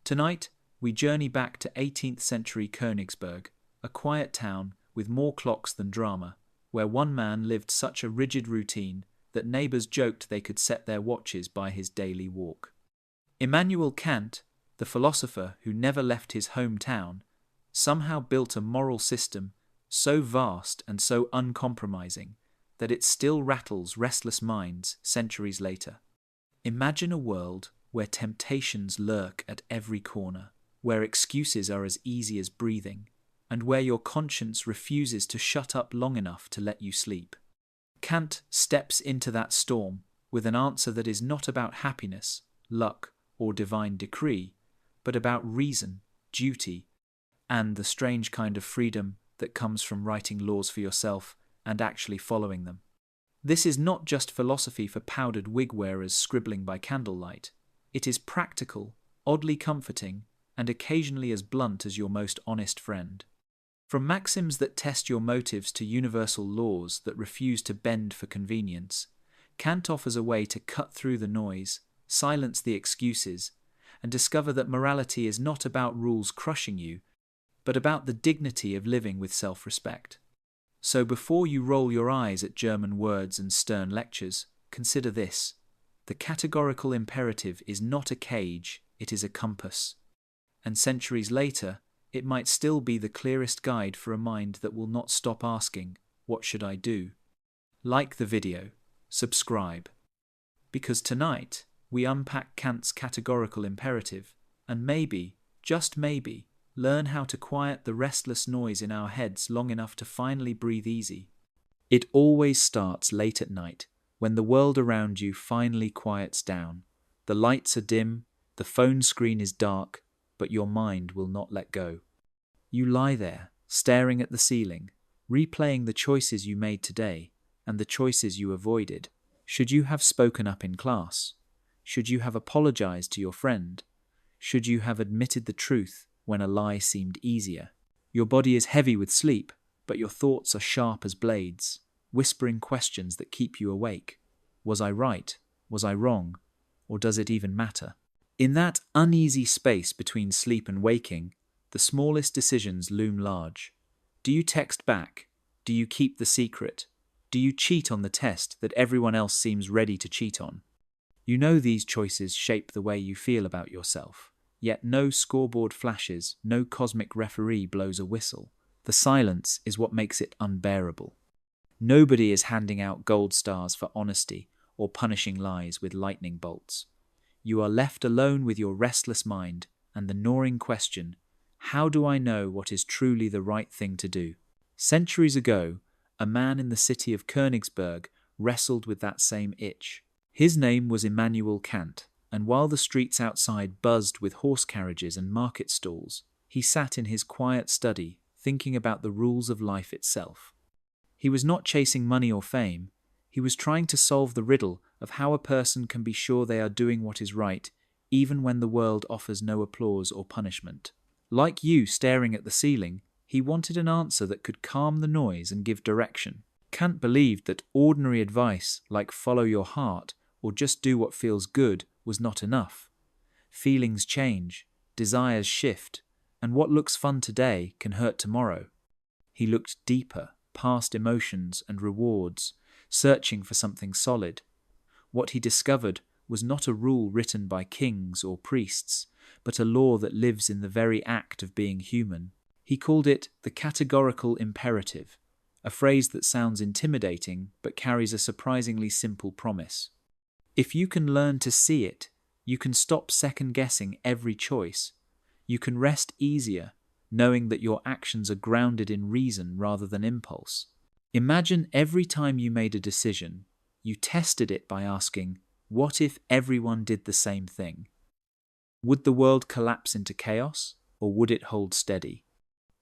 Tonight, we journey back to 18th century Königsberg, a quiet town with more clocks than drama, where one man lived such a rigid routine that neighbours joked they could set their watches by his daily walk. Immanuel Kant, the philosopher who never left his hometown, somehow built a moral system so vast and so uncompromising that it still rattles restless minds centuries later. Imagine a world where temptations lurk at every corner, where excuses are as easy as breathing, and where your conscience refuses to shut up long enough to let you sleep. Kant steps into that storm with an answer that is not about happiness, luck, or divine decree, but about reason, duty, and the strange kind of freedom that comes from writing laws for yourself and actually following them. This is not just philosophy for powdered wig wearers scribbling by candlelight. It is practical, oddly comforting, and occasionally as blunt as your most honest friend. From maxims that test your motives to universal laws that refuse to bend for convenience, Kant offers a way to cut through the noise, silence the excuses, and discover that morality is not about rules crushing you, but about the dignity of living with self-respect. So before you roll your eyes at German words and stern lectures, consider this. The categorical imperative is not a cage, it is a compass. And centuries later, it might still be the clearest guide for a mind that will not stop asking, what should I do? Like the video, subscribe. Because tonight, we unpack Kant's categorical imperative, and maybe, just maybe, learn how to quiet the restless noise in our heads long enough to finally breathe easy. It always starts late at night, when the world around you finally quiets down. The lights are dim, the phone screen is dark, but your mind will not let go. You lie there, staring at the ceiling, replaying the choices you made today and the choices you avoided. Should you have spoken up in class? Should you have apologized to your friend? Should you have admitted the truth when a lie seemed easier? Your body is heavy with sleep, but your thoughts are sharp as blades, whispering questions that keep you awake. Was I right? Was I wrong? Or does it even matter? In that uneasy space between sleep and waking, the smallest decisions loom large. Do you text back? Do you keep the secret? Do you cheat on the test that everyone else seems ready to cheat on? You know these choices shape the way you feel about yourself, yet no scoreboard flashes, no cosmic referee blows a whistle. The silence is what makes it unbearable. Nobody is handing out gold stars for honesty or punishing lies with lightning bolts. You are left alone with your restless mind and the gnawing question, how do I know what is truly the right thing to do? Centuries ago, a man in the city of Königsberg wrestled with that same itch. His name was Immanuel Kant, and while the streets outside buzzed with horse carriages and market stalls, he sat in his quiet study, thinking about the rules of life itself. He was not chasing money or fame. He was trying to solve the riddle of how a person can be sure they are doing what is right, even when the world offers no applause or punishment. Like you staring at the ceiling, he wanted an answer that could calm the noise and give direction. Kant believed that ordinary advice, like follow your heart or just do what feels good, was not enough. Feelings change, desires shift, and what looks fun today can hurt tomorrow. He looked deeper, past emotions and rewards, searching for something solid. What he discovered was not a rule written by kings or priests, but a law that lives in the very act of being human. He called it the categorical imperative, a phrase that sounds intimidating but carries a surprisingly simple promise. If you can learn to see it, you can stop second-guessing every choice. You can rest easier, knowing that your actions are grounded in reason rather than impulse. Imagine every time you made a decision, you tested it by asking, what if everyone did the same thing? Would the world collapse into chaos, or would it hold steady?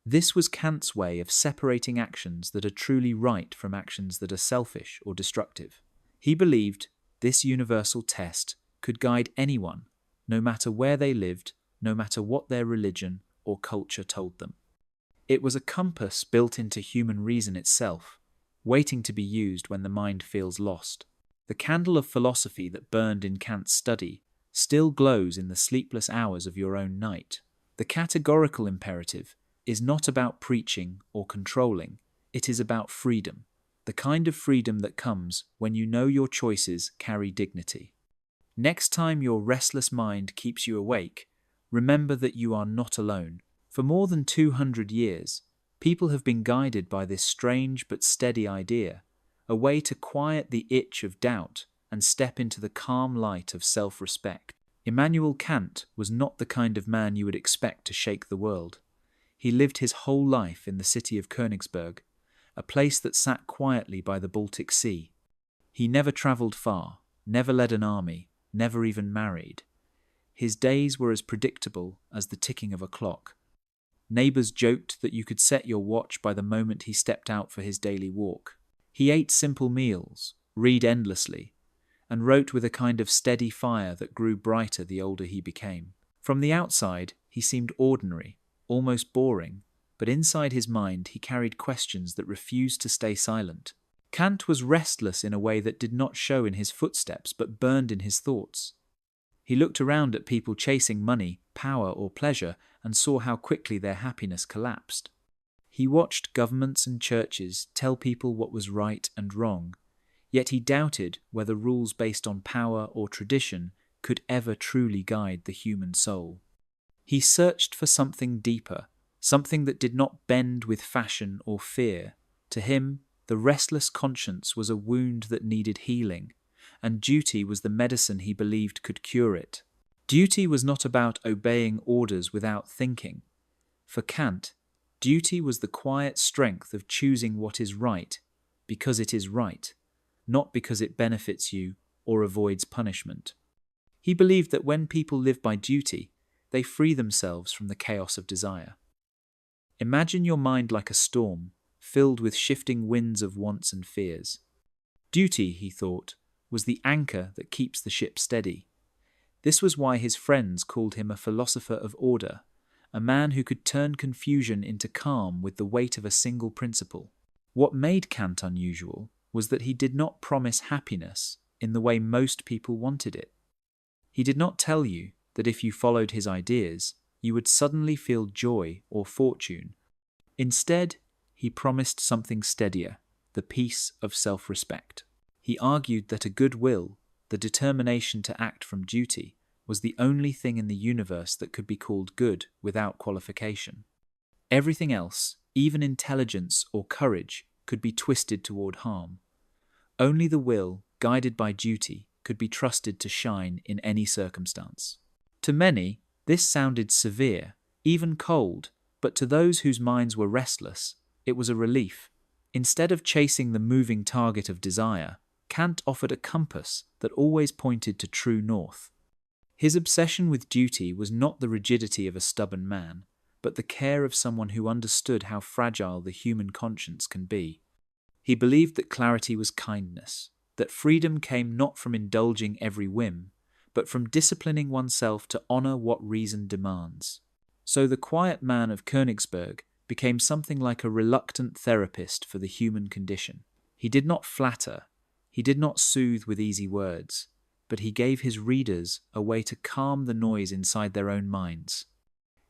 This was Kant's way of separating actions that are truly right from actions that are selfish or destructive. He believed this universal test could guide anyone, no matter where they lived, no matter what their religion or culture told them. It was a compass built into human reason itself, waiting to be used when the mind feels lost. The candle of philosophy that burned in Kant's study still glows in the sleepless hours of your own night. The categorical imperative is not about preaching or controlling, it is about freedom, the kind of freedom that comes when you know your choices carry dignity. Next time your restless mind keeps you awake, remember that you are not alone. For more than 200 years, people have been guided by this strange but steady idea, a way to quiet the itch of doubt and step into the calm light of self-respect. Immanuel Kant was not the kind of man you would expect to shake the world. He lived his whole life in the city of Königsberg, a place that sat quietly by the Baltic Sea. He never travelled far, never led an army, never even married. His days were as predictable as the ticking of a clock. Neighbours joked that you could set your watch by the moment he stepped out for his daily walk. He ate simple meals, read endlessly, and wrote with a kind of steady fire that grew brighter the older he became. From the outside, he seemed ordinary, almost boring, but inside his mind he carried questions that refused to stay silent. Kant was restless in a way that did not show in his footsteps but burned in his thoughts. He looked around at people chasing money, power, or pleasure and saw how quickly their happiness collapsed. He watched governments and churches tell people what was right and wrong, yet he doubted whether rules based on power or tradition could ever truly guide the human soul. He searched for something deeper, something that did not bend with fashion or fear. To him, the restless conscience was a wound that needed healing, and duty was the medicine he believed could cure it. Duty was not about obeying orders without thinking. For Kant, duty was the quiet strength of choosing what is right because it is right, not because it benefits you or avoids punishment. He believed that when people live by duty, they free themselves from the chaos of desire. Imagine your mind like a storm, filled with shifting winds of wants and fears. Duty, he thought, was the anchor that keeps the ship steady. This was why his friends called him a philosopher of order, a man who could turn confusion into calm with the weight of a single principle. What made Kant unusual was that he did not promise happiness in the way most people wanted it. He did not tell you that if you followed his ideas, you would suddenly feel joy or fortune. Instead, he promised something steadier, the peace of self-respect. He argued that a good will, the determination to act from duty, was the only thing in the universe that could be called good without qualification. Everything else, even intelligence or courage, could be twisted toward harm. Only the will, guided by duty, could be trusted to shine in any circumstance. To many, this sounded severe, even cold, but to those whose minds were restless, it was a relief. Instead of chasing the moving target of desire, Kant offered a compass that always pointed to true north. His obsession with duty was not the rigidity of a stubborn man, but the care of someone who understood how fragile the human conscience can be. He believed that clarity was kindness, that freedom came not from indulging every whim, but from disciplining oneself to honor what reason demands. So the quiet man of Königsberg became something like a reluctant therapist for the human condition. He did not flatter, he did not soothe with easy words, but he gave his readers a way to calm the noise inside their own minds.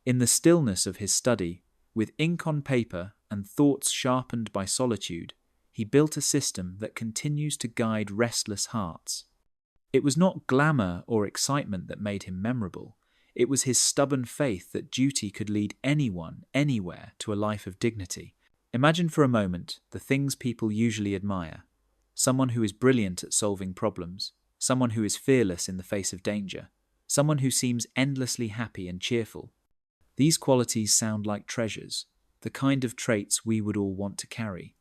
In the stillness of his study, with ink on paper and thoughts sharpened by solitude, he built a system that continues to guide restless hearts. It was not glamour or excitement that made him memorable. It was his stubborn faith that duty could lead anyone, anywhere, to a life of dignity. Imagine for a moment the things people usually admire. Someone who is brilliant at solving problems, someone who is fearless in the face of danger, someone who seems endlessly happy and cheerful. These qualities sound like treasures, the kind of traits we would all want to carry.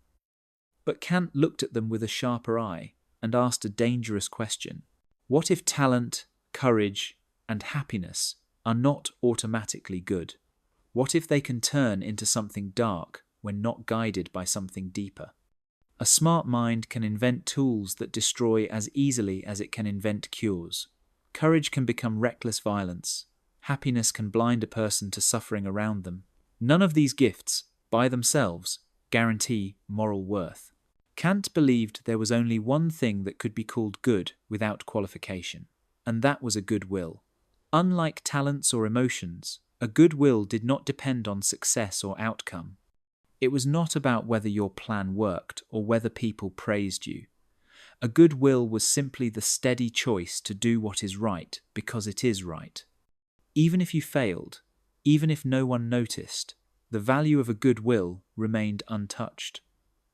But Kant looked at them with a sharper eye and asked a dangerous question. What if talent, courage, and happiness are not automatically good? What if they can turn into something dark when not guided by something deeper? A smart mind can invent tools that destroy as easily as it can invent cures. Courage can become reckless violence. Happiness can blind a person to suffering around them. None of these gifts, by themselves, guarantee moral worth. Kant believed there was only one thing that could be called good without qualification, and that was a good will. Unlike talents or emotions, a good will did not depend on success or outcome. It was not about whether your plan worked or whether people praised you. A good will was simply the steady choice to do what is right because it is right. Even if you failed, even if no one noticed, the value of a good will remained untouched.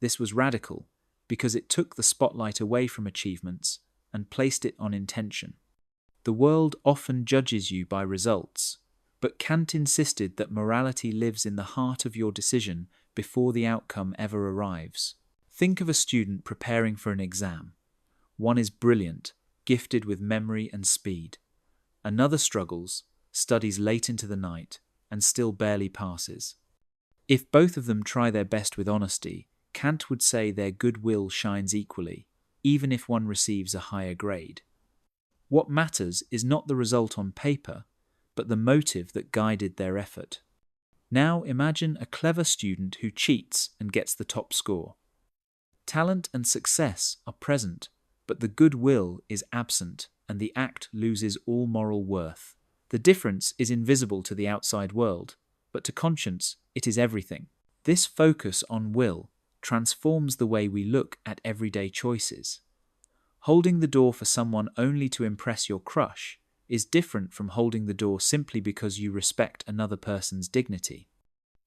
This was radical because it took the spotlight away from achievements and placed it on intention. The world often judges you by results, but Kant insisted that morality lives in the heart of your decision before the outcome ever arrives. Think of a student preparing for an exam. One is brilliant, gifted with memory and speed. Another struggles, studies late into the night, and still barely passes. If both of them try their best with honesty, Kant would say their goodwill shines equally, even if one receives a higher grade. What matters is not the result on paper, but the motive that guided their effort. Now imagine a clever student who cheats and gets the top score. Talent and success are present, but the goodwill is absent and the act loses all moral worth. The difference is invisible to the outside world, but to conscience it is everything. This focus on will transforms the way we look at everyday choices. Holding the door for someone only to impress your crush is different from holding the door simply because you respect another person's dignity.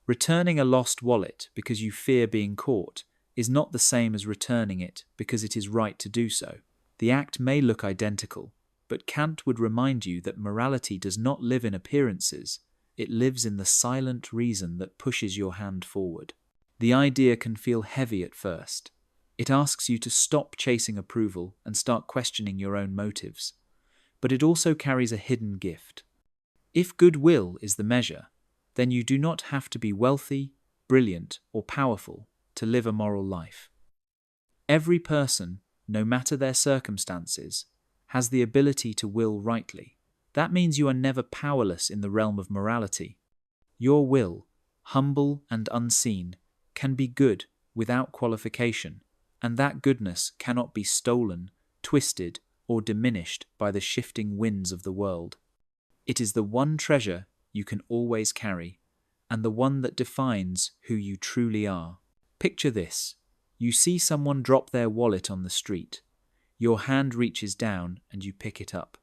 Returning a lost wallet because you fear being caught is not the same as returning it because it is right to do so. The act may look identical, but Kant would remind you that morality does not live in appearances, it lives in the silent reason that pushes your hand forward. The idea can feel heavy at first. It asks you to stop chasing approval and start questioning your own motives. But it also carries a hidden gift. If goodwill is the measure, then you do not have to be wealthy, brilliant, or powerful to live a moral life. Every person, no matter their circumstances, has the ability to will rightly. That means you are never powerless in the realm of morality. Your will, humble and unseen, can be good without qualification, and that goodness cannot be stolen, twisted, or diminished by the shifting winds of the world. It is the one treasure you can always carry, and the one that defines who you truly are. Picture this. You see someone drop their wallet on the street. Your hand reaches down and you pick it up.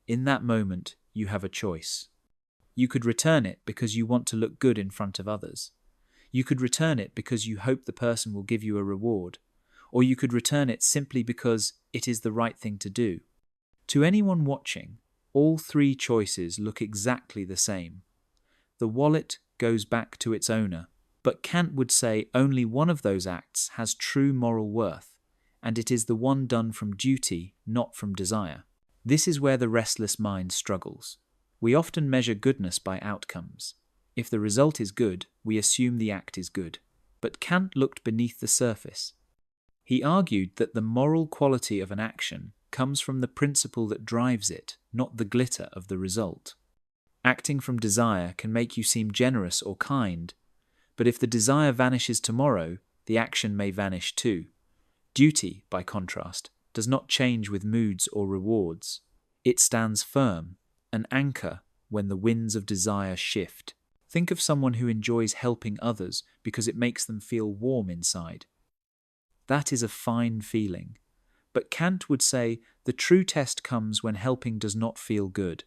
In that moment, you have a choice. You could return it because you want to look good in front of others. You could return it because you hope the person will give you a reward. Or you could return it simply because it is the right thing to do. To anyone watching, all three choices look exactly the same. The wallet goes back to its owner, but Kant would say only one of those acts has true moral worth, and it is the one done from duty, not from desire. This is where the restless mind struggles. We often measure goodness by outcomes. If the result is good, we assume the act is good. But Kant looked beneath the surface. He argued that the moral quality of an action comes from the principle that drives it, not the glitter of the result. Acting from desire can make you seem generous or kind, but if the desire vanishes tomorrow, the action may vanish too. Duty, by contrast, does not change with moods or rewards. It stands firm, an anchor when the winds of desire shift. Think of someone who enjoys helping others because it makes them feel warm inside. That is a fine feeling. But Kant would say the true test comes when helping does not feel good.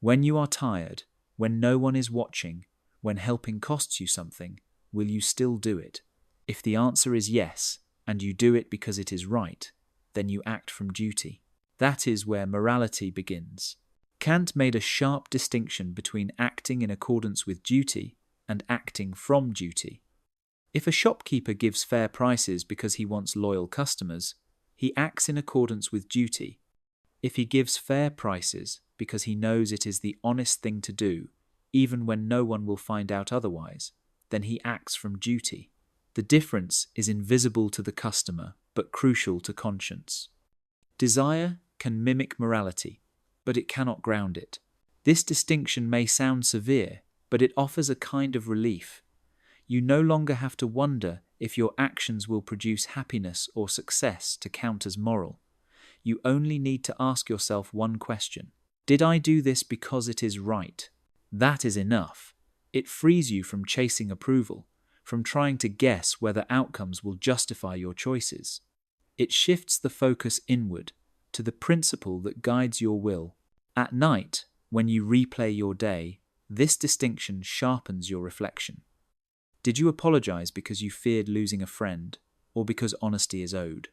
When you are tired, when no one is watching, when helping costs you something, will you still do it? If the answer is yes, and you do it because it is right, then you act from duty. That is where morality begins. Kant made a sharp distinction between acting in accordance with duty and acting from duty. If a shopkeeper gives fair prices because he wants loyal customers, he acts in accordance with duty. If he gives fair prices because he knows it is the honest thing to do, even when no one will find out otherwise, then he acts from duty. The difference is invisible to the customer, but crucial to conscience. Desire can mimic morality, but it cannot ground it. This distinction may sound severe, but it offers a kind of relief. You no longer have to wonder if your actions will produce happiness or success to count as moral. You only need to ask yourself one question. Did I do this because it is right? That is enough. It frees you from chasing approval, from trying to guess whether outcomes will justify your choices. It shifts the focus inward, to the principle that guides your will. At night, when you replay your day, this distinction sharpens your reflection. Did you apologize because you feared losing a friend, or because honesty is owed?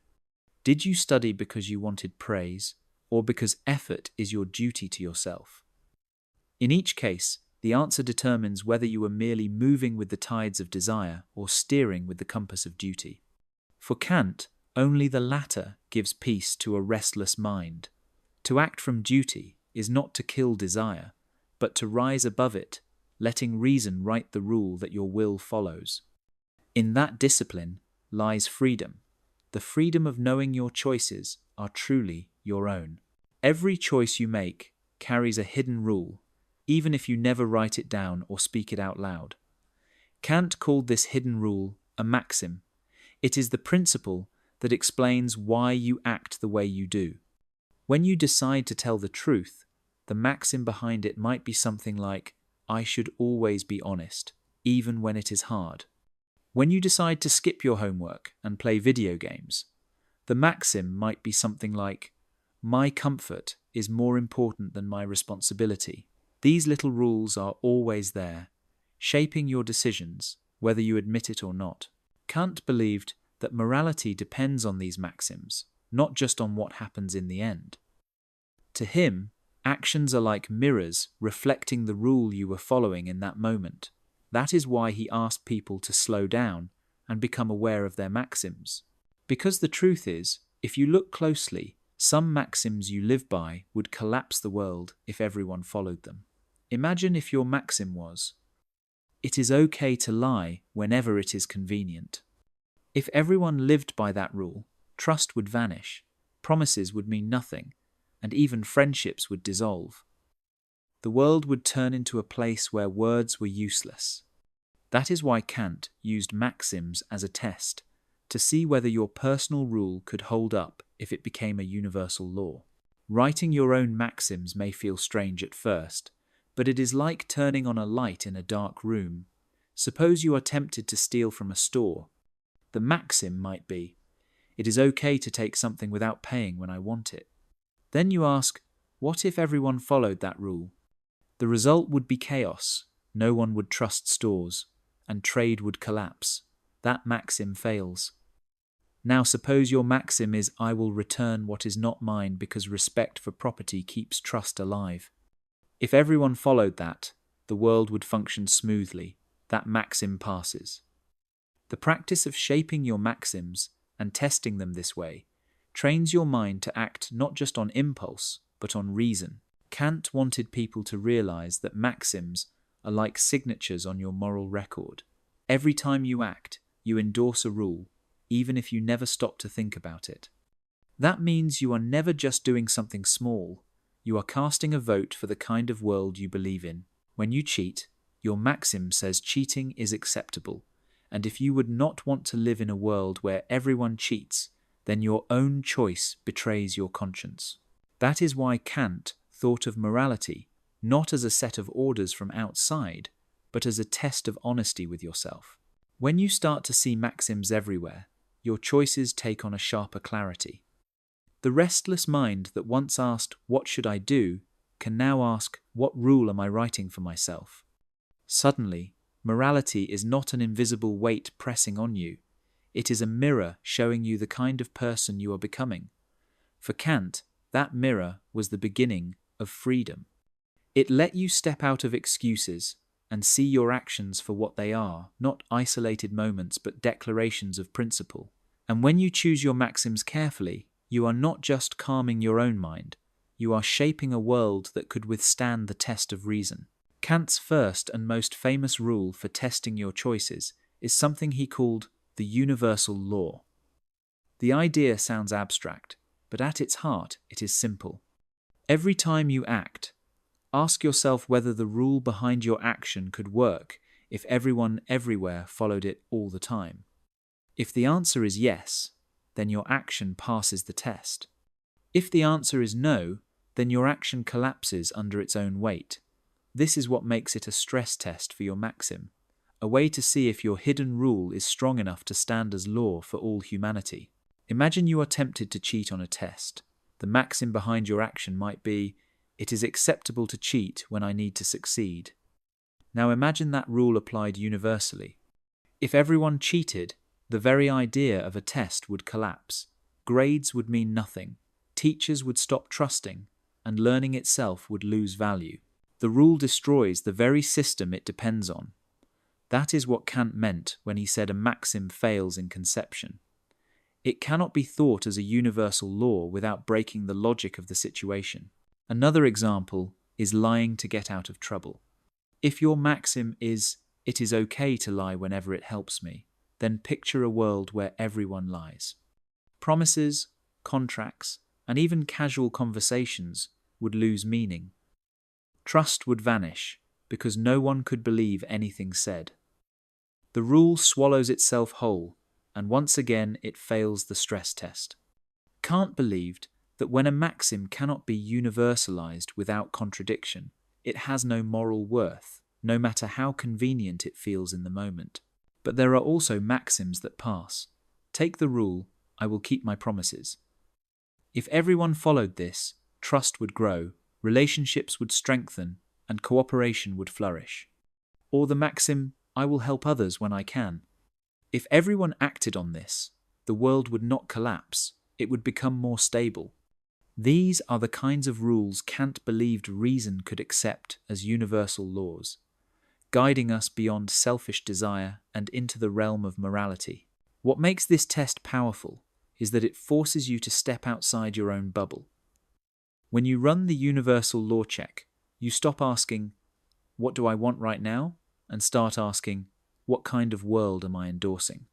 Did you study because you wanted praise, or because effort is your duty to yourself? In each case, the answer determines whether you are merely moving with the tides of desire or steering with the compass of duty. For Kant, only the latter gives peace to a restless mind. To act from duty is not to kill desire, but to rise above it, letting reason write the rule that your will follows. In that discipline lies freedom, the freedom of knowing your choices are truly your own. Every choice you make carries a hidden rule, even if you never write it down or speak it out loud. Kant called this hidden rule a maxim. It is the principle that explains why you act the way you do. When you decide to tell the truth, the maxim behind it might be something like, I should always be honest, even when it is hard. When you decide to skip your homework and play video games, the maxim might be something like, my comfort is more important than my responsibility. These little rules are always there, shaping your decisions, whether you admit it or not. Kant believed that morality depends on these maxims, not just on what happens in the end. To him, actions are like mirrors reflecting the rule you were following in that moment. That is why he asked people to slow down and become aware of their maxims. Because the truth is, if you look closely, some maxims you live by would collapse the world if everyone followed them. Imagine if your maxim was, it is okay to lie whenever it is convenient. If everyone lived by that rule, trust would vanish, promises would mean nothing, and even friendships would dissolve. The world would turn into a place where words were useless. That is why Kant used maxims as a test, to see whether your personal rule could hold up if it became a universal law. Writing your own maxims may feel strange at first, but it is like turning on a light in a dark room. Suppose you are tempted to steal from a store. The maxim might be, it is okay to take something without paying when I want it. Then you ask, what if everyone followed that rule? The result would be chaos. No one would trust stores, and trade would collapse. That maxim fails. Now suppose your maxim is, I will return what is not mine because respect for property keeps trust alive. If everyone followed that, the world would function smoothly. That maxim passes. The practice of shaping your maxims and testing them this way trains your mind to act not just on impulse, but on reason. Kant wanted people to realize that maxims are like signatures on your moral record. Every time you act, you endorse a rule, even if you never stop to think about it. That means you are never just doing something small. You are casting a vote for the kind of world you believe in. When you cheat, your maxim says cheating is acceptable, and if you would not want to live in a world where everyone cheats, then your own choice betrays your conscience. That is why Kant thought of morality not as a set of orders from outside, but as a test of honesty with yourself. When you start to see maxims everywhere, your choices take on a sharper clarity. The restless mind that once asked, what should I do, can now ask, what rule am I writing for myself? Suddenly, morality is not an invisible weight pressing on you. It is a mirror showing you the kind of person you are becoming. For Kant, that mirror was the beginning of freedom. It let you step out of excuses and see your actions for what they are, not isolated moments but declarations of principle. And when you choose your maxims carefully, you are not just calming your own mind, you are shaping a world that could withstand the test of reason. Kant's first and most famous rule for testing your choices is something he called the universal law. The idea sounds abstract, but at its heart it is simple. Every time you act, ask yourself whether the rule behind your action could work if everyone everywhere followed it all the time. If the answer is yes, then your action passes the test. If the answer is no, then your action collapses under its own weight. This is what makes it a stress test for your maxim, a way to see if your hidden rule is strong enough to stand as law for all humanity. Imagine you are tempted to cheat on a test. The maxim behind your action might be, "It is acceptable to cheat when I need to succeed." Now imagine that rule applied universally. If everyone cheated, the very idea of a test would collapse. Grades would mean nothing. Teachers would stop trusting, and learning itself would lose value. The rule destroys the very system it depends on. That is what Kant meant when he said a maxim fails in conception. It cannot be thought as a universal law without breaking the logic of the situation. Another example is lying to get out of trouble. If your maxim is, "It is okay to lie whenever it helps me," then picture a world where everyone lies. Promises, contracts, and even casual conversations would lose meaning. Trust would vanish because no one could believe anything said. The rule swallows itself whole, and once again it fails the stress test. Kant believed that when a maxim cannot be universalized without contradiction, it has no moral worth, no matter how convenient it feels in the moment. But there are also maxims that pass. Take the rule, "I will keep my promises." If everyone followed this, trust would grow, relationships would strengthen, and cooperation would flourish. Or the maxim, "I will help others when I can." If everyone acted on this, the world would not collapse, it would become more stable. These are the kinds of rules Kant believed reason could accept as universal laws, guiding us beyond selfish desire and into the realm of morality. What makes this test powerful is that it forces you to step outside your own bubble. When you run the universal law check, you stop asking, "What do I want right now?" and start asking, "What kind of world am I endorsing?"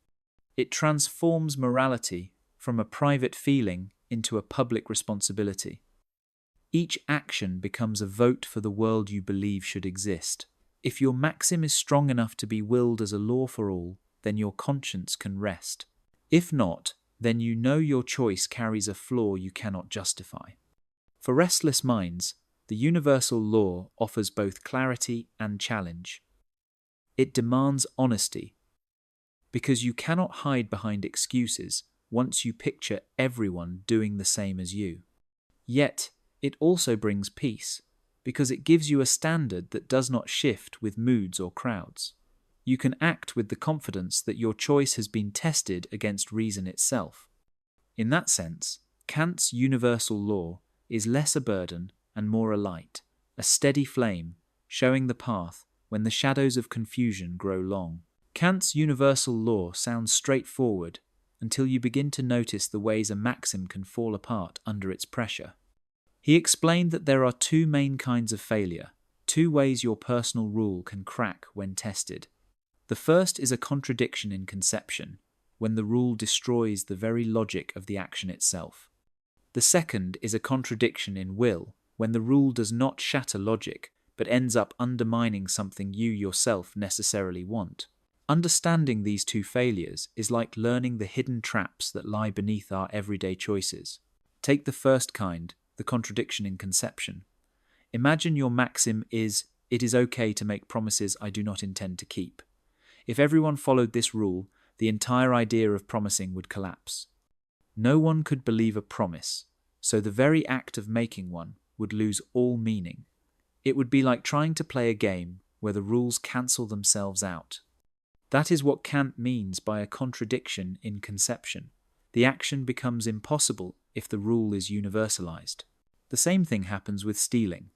It transforms morality from a private feeling into a public responsibility. Each action becomes a vote for the world you believe should exist. If your maxim is strong enough to be willed as a law for all, then your conscience can rest. If not, then you know your choice carries a flaw you cannot justify. For restless minds, the universal law offers both clarity and challenge. It demands honesty, because you cannot hide behind excuses once you picture everyone doing the same as you. Yet, it also brings peace, because it gives you a standard that does not shift with moods or crowds. You can act with the confidence that your choice has been tested against reason itself. In that sense, Kant's universal law is less a burden and more a light, a steady flame, showing the path when the shadows of confusion grow long. Kant's universal law sounds straightforward until you begin to notice the ways a maxim can fall apart under its pressure. He explained that there are two main kinds of failure, two ways your personal rule can crack when tested. The first is a contradiction in conception, when the rule destroys the very logic of the action itself. The second is a contradiction in will, when the rule does not shatter logic, but ends up undermining something you yourself necessarily want. Understanding these two failures is like learning the hidden traps that lie beneath our everyday choices. Take the first kind, the contradiction in conception. Imagine your maxim is, "It is okay to make promises I do not intend to keep." If everyone followed this rule, the entire idea of promising would collapse. No one could believe a promise, so the very act of making one would lose all meaning. It would be like trying to play a game where the rules cancel themselves out. That is what Kant means by a contradiction in conception. The action becomes impossible if the rule is universalized. The same thing happens with stealing.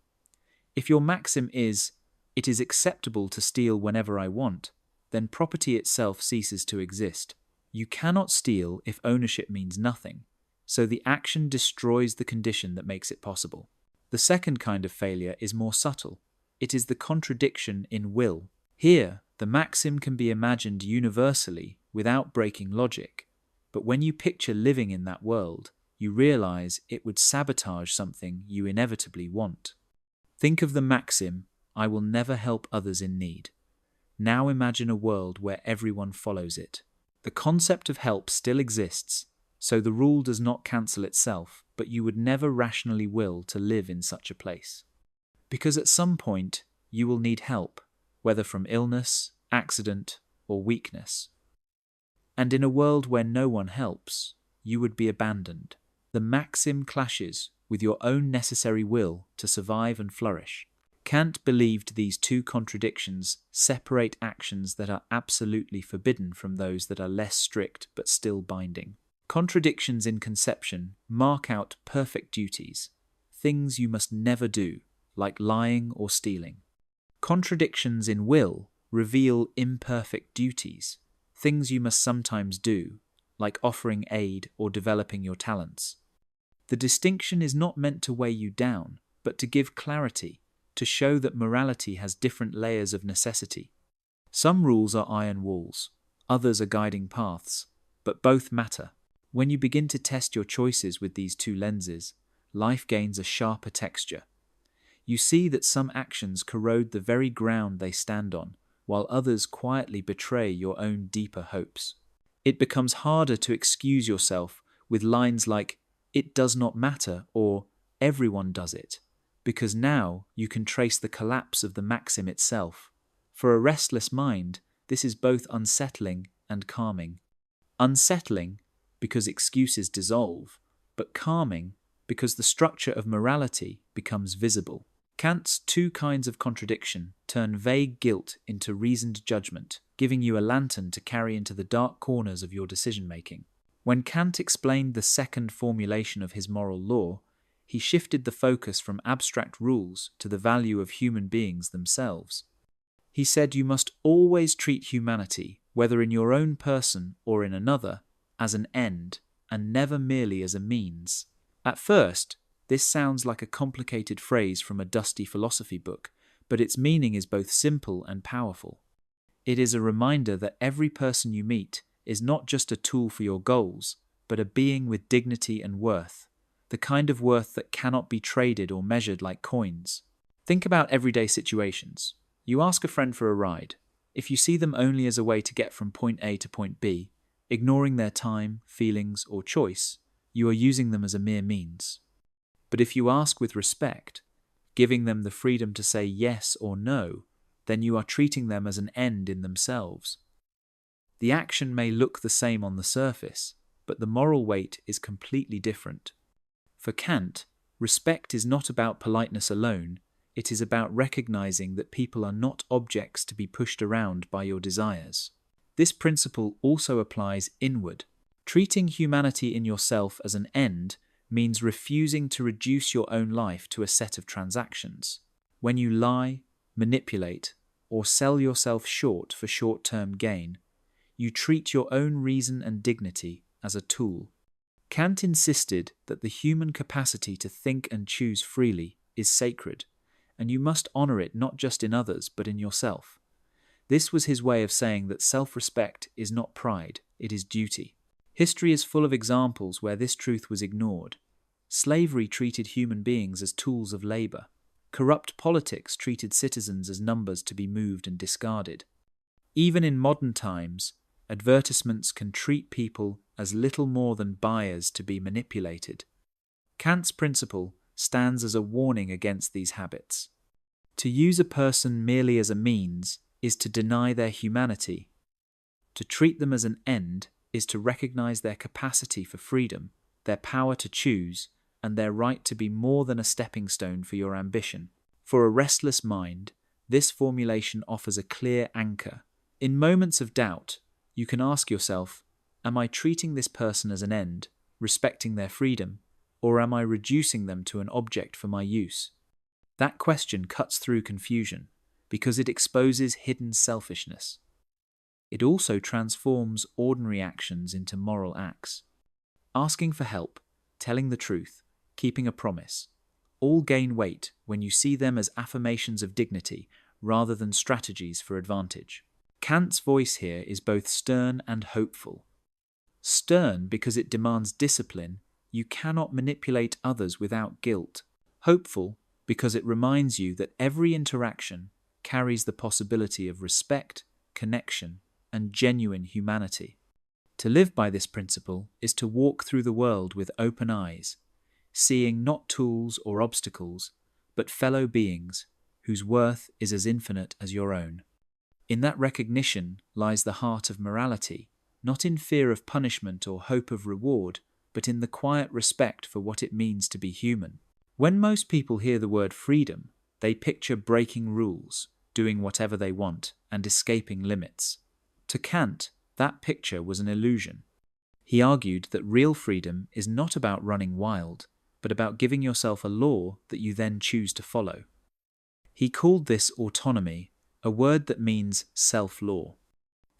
If your maxim is, "It is acceptable to steal whenever I want," then property itself ceases to exist. You cannot steal if ownership means nothing, so the action destroys the condition that makes it possible. The second kind of failure is more subtle. It is the contradiction in will. Here, the maxim can be imagined universally without breaking logic, but when you picture living in that world, you realize it would sabotage something you inevitably want. Think of the maxim, "I will never help others in need." Now imagine a world where everyone follows it. The concept of help still exists, So the rule does not cancel itself, but you would never rationally will to live in such a place. Because at some point, you will need help, whether from illness, accident, or weakness. And in a world where no one helps, you would be abandoned. The maxim clashes with your own necessary will to survive and flourish. Kant believed these two contradictions separate actions that are absolutely forbidden from those that are less strict but still binding. Contradictions in conception mark out perfect duties, things you must never do, like lying or stealing. Contradictions in will reveal imperfect duties, things you must sometimes do, like offering aid or developing your talents. The distinction is not meant to weigh you down, but to give clarity, to show that morality has different layers of necessity. Some rules are iron walls, others are guiding paths, but both matter. When you begin to test your choices with these two lenses, life gains a sharper texture. You see that some actions corrode the very ground they stand on, while others quietly betray your own deeper hopes. It becomes harder to excuse yourself with lines like, "It does not matter," or "Everyone does it," because now you can trace the collapse of the maxim itself. For a restless mind, this is both unsettling and calming. Unsettling because excuses dissolve, but calming because the structure of morality becomes visible. Kant's two kinds of contradiction turn vague guilt into reasoned judgment, giving you a lantern to carry into the dark corners of your decision-making. When Kant explained the second formulation of his moral law, he shifted the focus from abstract rules to the value of human beings themselves. He said you must always treat humanity, whether in your own person or in another, as an end, and never merely as a means. At first, this sounds like a complicated phrase from a dusty philosophy book, but its meaning is both simple and powerful. It is a reminder that every person you meet is not just a tool for your goals, but a being with dignity and worth, the kind of worth that cannot be traded or measured like coins. Think about everyday situations. You ask a friend for a ride. If you see them only as a way to get from point A to point B, ignoring their time, feelings, or choice, you are using them as a mere means. But if you ask with respect, giving them the freedom to say yes or no, then you are treating them as an end in themselves. The action may look the same on the surface, but the moral weight is completely different. For Kant, respect is not about politeness alone, it is about recognizing that people are not objects to be pushed around by your desires. This principle also applies inward. Treating humanity in yourself as an end means refusing to reduce your own life to a set of transactions. When you lie, manipulate, or sell yourself short for short-term gain, you treat your own reason and dignity as a tool. Kant insisted that the human capacity to think and choose freely is sacred, and you must honor it not just in others but in yourself. This was his way of saying that self-respect is not pride, it is duty. History is full of examples where this truth was ignored. Slavery treated human beings as tools of labor. Corrupt politics treated citizens as numbers to be moved and discarded. Even in modern times, advertisements can treat people as little more than buyers to be manipulated. Kant's principle stands as a warning against these habits. To use a person merely as a means is to deny their humanity. To treat them as an end is to recognize their capacity for freedom, their power to choose, and their right to be more than a stepping stone for your ambition. For a restless mind, this formulation offers a clear anchor. In moments of doubt, you can ask yourself, am I treating this person as an end, respecting their freedom, or am I reducing them to an object for my use? That question cuts through confusion, because it exposes hidden selfishness. It also transforms ordinary actions into moral acts. Asking for help, telling the truth, keeping a promise, all gain weight when you see them as affirmations of dignity rather than strategies for advantage. Kant's voice here is both stern and hopeful. Stern because it demands discipline. You cannot manipulate others without guilt. Hopeful because it reminds you that every interaction carries the possibility of respect, connection, and genuine humanity. To live by this principle is to walk through the world with open eyes, seeing not tools or obstacles, but fellow beings whose worth is as infinite as your own. In that recognition lies the heart of morality, not in fear of punishment or hope of reward, but in the quiet respect for what it means to be human. When most people hear the word freedom, they picture breaking rules, doing whatever they want, and escaping limits. To Kant, that picture was an illusion. He argued that real freedom is not about running wild, but about giving yourself a law that you then choose to follow. He called this autonomy, a word that means self-law.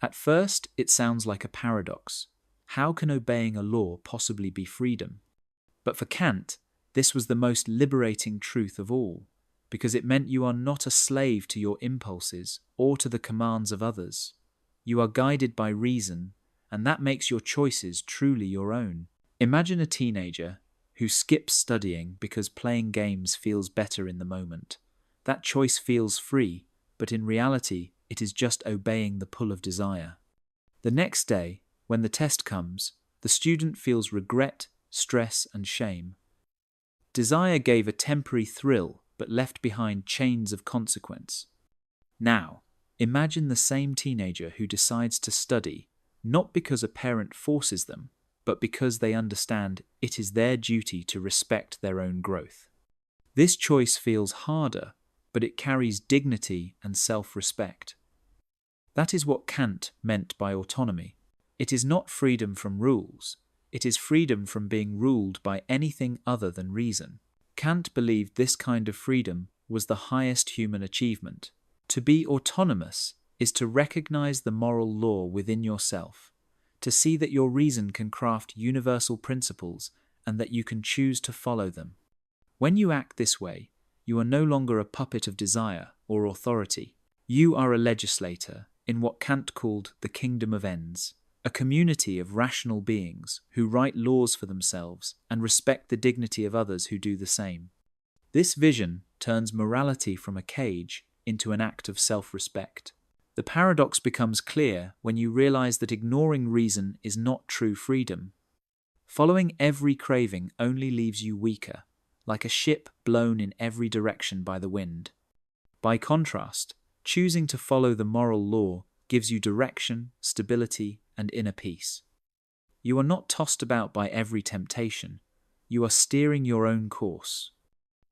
At first, it sounds like a paradox. How can obeying a law possibly be freedom? But for Kant, this was the most liberating truth of all, because it meant you are not a slave to your impulses or to the commands of others. You are guided by reason, and that makes your choices truly your own. Imagine a teenager who skips studying because playing games feels better in the moment. That choice feels free, but in reality, it is just obeying the pull of desire. The next day, when the test comes, the student feels regret, stress, and shame. Desire gave a temporary thrill, but left behind chains of consequence. Now, imagine the same teenager who decides to study, not because a parent forces them, but because they understand it is their duty to respect their own growth. This choice feels harder, but it carries dignity and self-respect. That is what Kant meant by autonomy. It is not freedom from rules. It is freedom from being ruled by anything other than reason. Kant believed this kind of freedom was the highest human achievement. To be autonomous is to recognize the moral law within yourself, to see that your reason can craft universal principles and that you can choose to follow them. When you act this way, you are no longer a puppet of desire or authority. You are a legislator in what Kant called the kingdom of ends, a community of rational beings who write laws for themselves and respect the dignity of others who do the same. This vision turns morality from a cage into an act of self-respect. The paradox becomes clear when you realize that ignoring reason is not true freedom. Following every craving only leaves you weaker, like a ship blown in every direction by the wind. By contrast, choosing to follow the moral law gives you direction, stability, and inner peace. You are not tossed about by every temptation. You are steering your own course.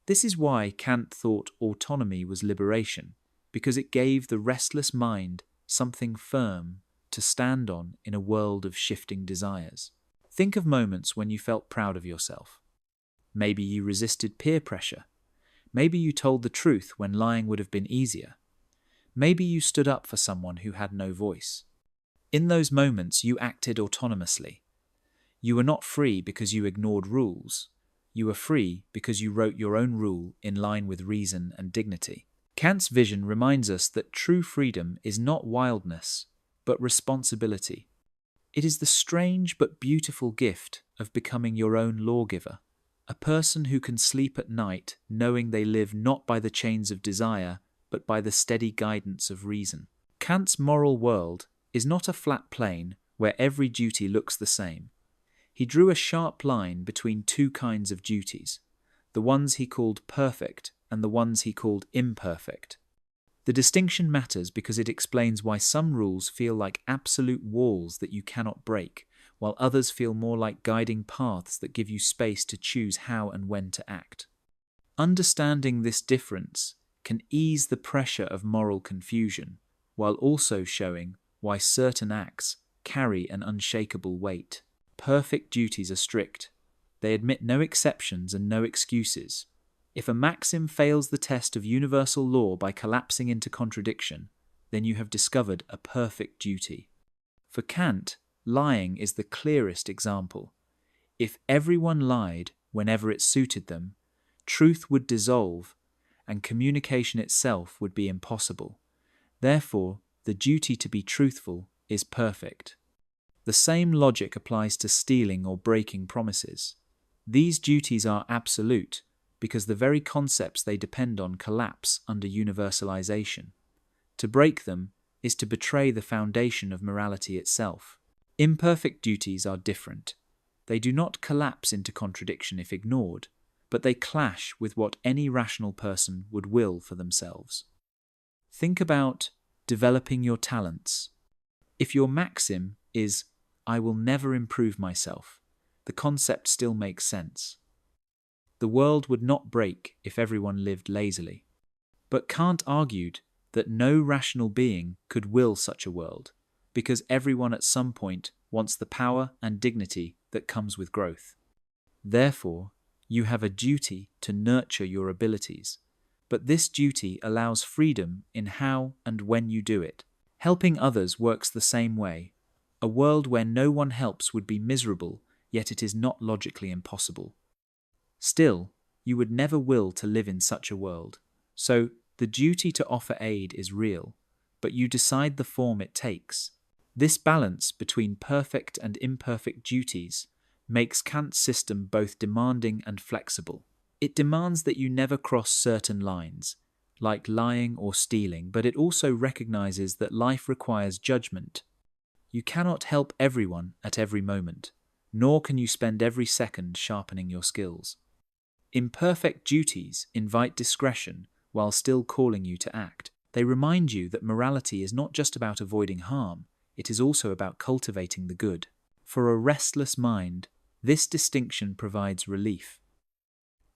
This is why Kant thought autonomy was liberation, because it gave the restless mind something firm to stand on in a world of shifting desires. Think of moments when you felt proud of yourself. Maybe you resisted peer pressure. Maybe you told the truth when lying would have been easier. Maybe you stood up for someone who had no voice. In those moments, you acted autonomously. You were not free because you ignored rules. You were free because you wrote your own rule in line with reason and dignity. Kant's vision reminds us that true freedom is not wildness, but responsibility. It is the strange but beautiful gift of becoming your own lawgiver, a person who can sleep at night knowing they live not by the chains of desire, but by the steady guidance of reason. Kant's moral world is not a flat plane where every duty looks the same. He drew a sharp line between two kinds of duties, the ones he called perfect and the ones he called imperfect. The distinction matters because it explains why some rules feel like absolute walls that you cannot break, while others feel more like guiding paths that give you space to choose how and when to act. Understanding this difference can ease the pressure of moral confusion, while also showing why certain acts carry an unshakable weight. Perfect duties are strict. They admit no exceptions and no excuses. If a maxim fails the test of universal law by collapsing into contradiction, then you have discovered a perfect duty. For Kant, lying is the clearest example. If everyone lied whenever it suited them, truth would dissolve and communication itself would be impossible. Therefore, the duty to be truthful is perfect. The same logic applies to stealing or breaking promises. These duties are absolute because the very concepts they depend on collapse under universalization. To break them is to betray the foundation of morality itself. Imperfect duties are different. They do not collapse into contradiction if ignored, but they clash with what any rational person would will for themselves. Think about developing your talents. If your maxim is, "I will never improve myself," the concept still makes sense. The world would not break if everyone lived lazily. But Kant argued that no rational being could will such a world, because everyone at some point wants the power and dignity that comes with growth. Therefore, you have a duty to nurture your abilities, but this duty allows freedom in how and when you do it. Helping others works the same way. A world where no one helps would be miserable, yet it is not logically impossible. Still, you would never will to live in such a world. So, the duty to offer aid is real, but you decide the form it takes. This balance between perfect and imperfect duties makes Kant's system both demanding and flexible. It demands that you never cross certain lines, like lying or stealing, but it also recognizes that life requires judgment. You cannot help everyone at every moment, nor can you spend every second sharpening your skills. Imperfect duties invite discretion while still calling you to act. They remind you that morality is not just about avoiding harm, it is also about cultivating the good. For a restless mind, this distinction provides relief.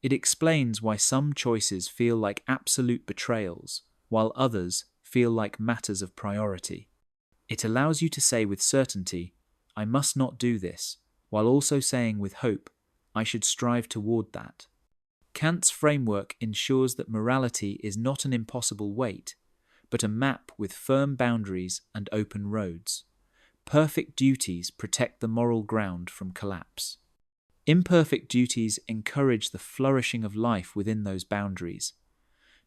It explains why some choices feel like absolute betrayals, while others feel like matters of priority. It allows you to say with certainty, "I must not do this," while also saying with hope, "I should strive toward that." Kant's framework ensures that morality is not an impossible weight, but a map with firm boundaries and open roads. Perfect duties protect the moral ground from collapse. Imperfect duties encourage the flourishing of life within those boundaries.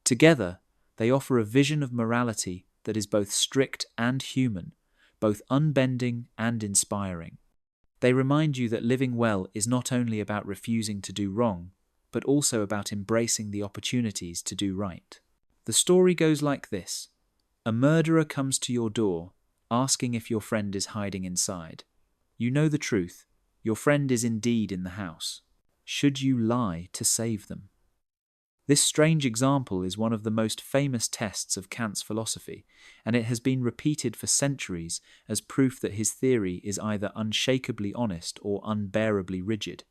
Together, they offer a vision of morality that is both strict and human, both unbending and inspiring. They remind you that living well is not only about refusing to do wrong, but also about embracing the opportunities to do right. The story goes like this. A murderer comes to your door, asking if your friend is hiding inside. You know the truth. Your friend is indeed in the house. Should you lie to save them? This strange example is one of the most famous tests of Kant's philosophy, and it has been repeated for centuries as proof that his theory is either unshakably honest or unbearably rigid.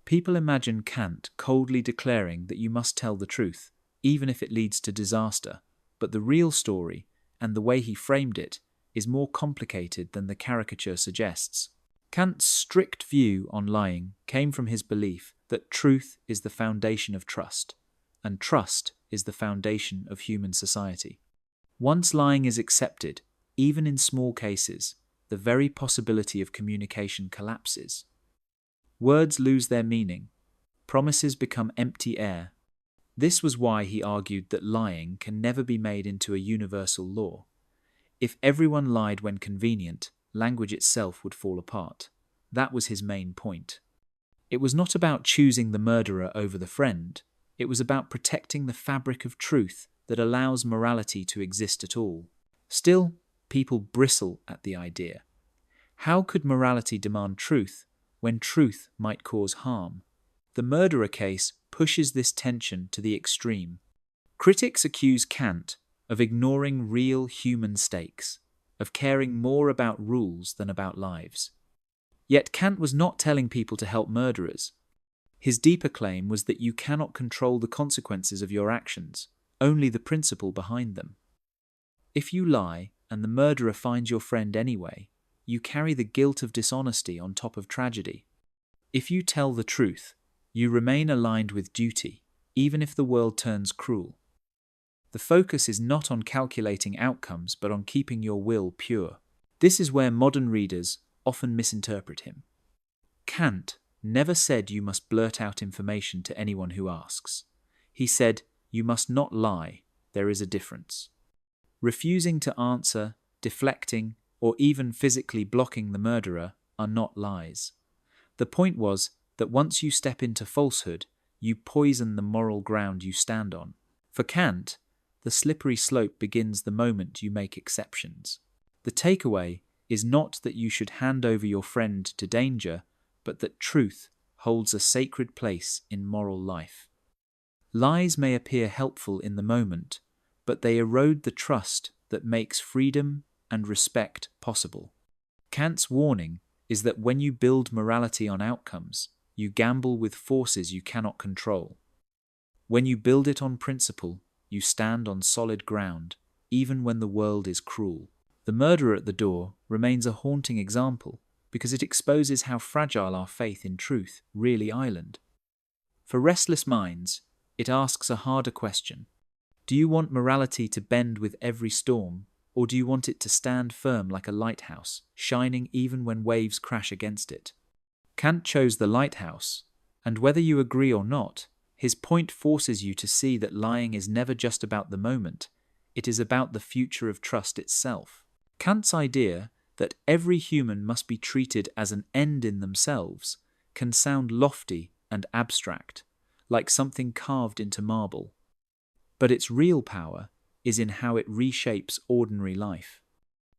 People imagine Kant coldly declaring that you must tell the truth, even if it leads to disaster, but the real story, and the way he framed it, is more complicated than the caricature suggests. Kant's strict view on lying came from his belief that truth is the foundation of trust, and trust is the foundation of human society. Once lying is accepted, even in small cases, the very possibility of communication collapses. Words lose their meaning. Promises become empty air. This was why he argued that lying can never be made into a universal law. If everyone lied when convenient, language itself would fall apart. That was his main point. It was not about choosing the murderer over the friend. It was about protecting the fabric of truth that allows morality to exist at all. Still, people bristle at the idea. How could morality demand truth when truth might cause harm? The murderer case pushes this tension to the extreme. Critics accuse Kant of ignoring real human stakes, of caring more about rules than about lives. Yet Kant was not telling people to help murderers. His deeper claim was that you cannot control the consequences of your actions, only the principle behind them. If you lie and the murderer finds your friend anyway, you carry the guilt of dishonesty on top of tragedy. If you tell the truth, you remain aligned with duty, even if the world turns cruel. The focus is not on calculating outcomes, but on keeping your will pure. This is where modern readers often misinterpret him. Kant never said you must blurt out information to anyone who asks. He said, you must not lie, there is a difference. Refusing to answer, deflecting, or even physically blocking the murderer are not lies. The point was that once you step into falsehood, you poison the moral ground you stand on. For Kant, the slippery slope begins the moment you make exceptions. The takeaway is not that you should hand over your friend to danger, but that truth holds a sacred place in moral life. Lies may appear helpful in the moment, but they erode the trust that makes freedom and respect possible. Kant's warning is that when you build morality on outcomes, you gamble with forces you cannot control. When you build it on principle, you stand on solid ground, even when the world is cruel. The murderer at the door remains a haunting example because it exposes how fragile our faith in truth really island. For restless minds, it asks a harder question. Do you want morality to bend with every storm, or do you want it to stand firm like a lighthouse, shining even when waves crash against it? Kant chose the lighthouse, and whether you agree or not, his point forces you to see that lying is never just about the moment, it is about the future of trust itself. Kant's idea that every human must be treated as an end in themselves can sound lofty and abstract, like something carved into marble. But its real power is in how it reshapes ordinary life.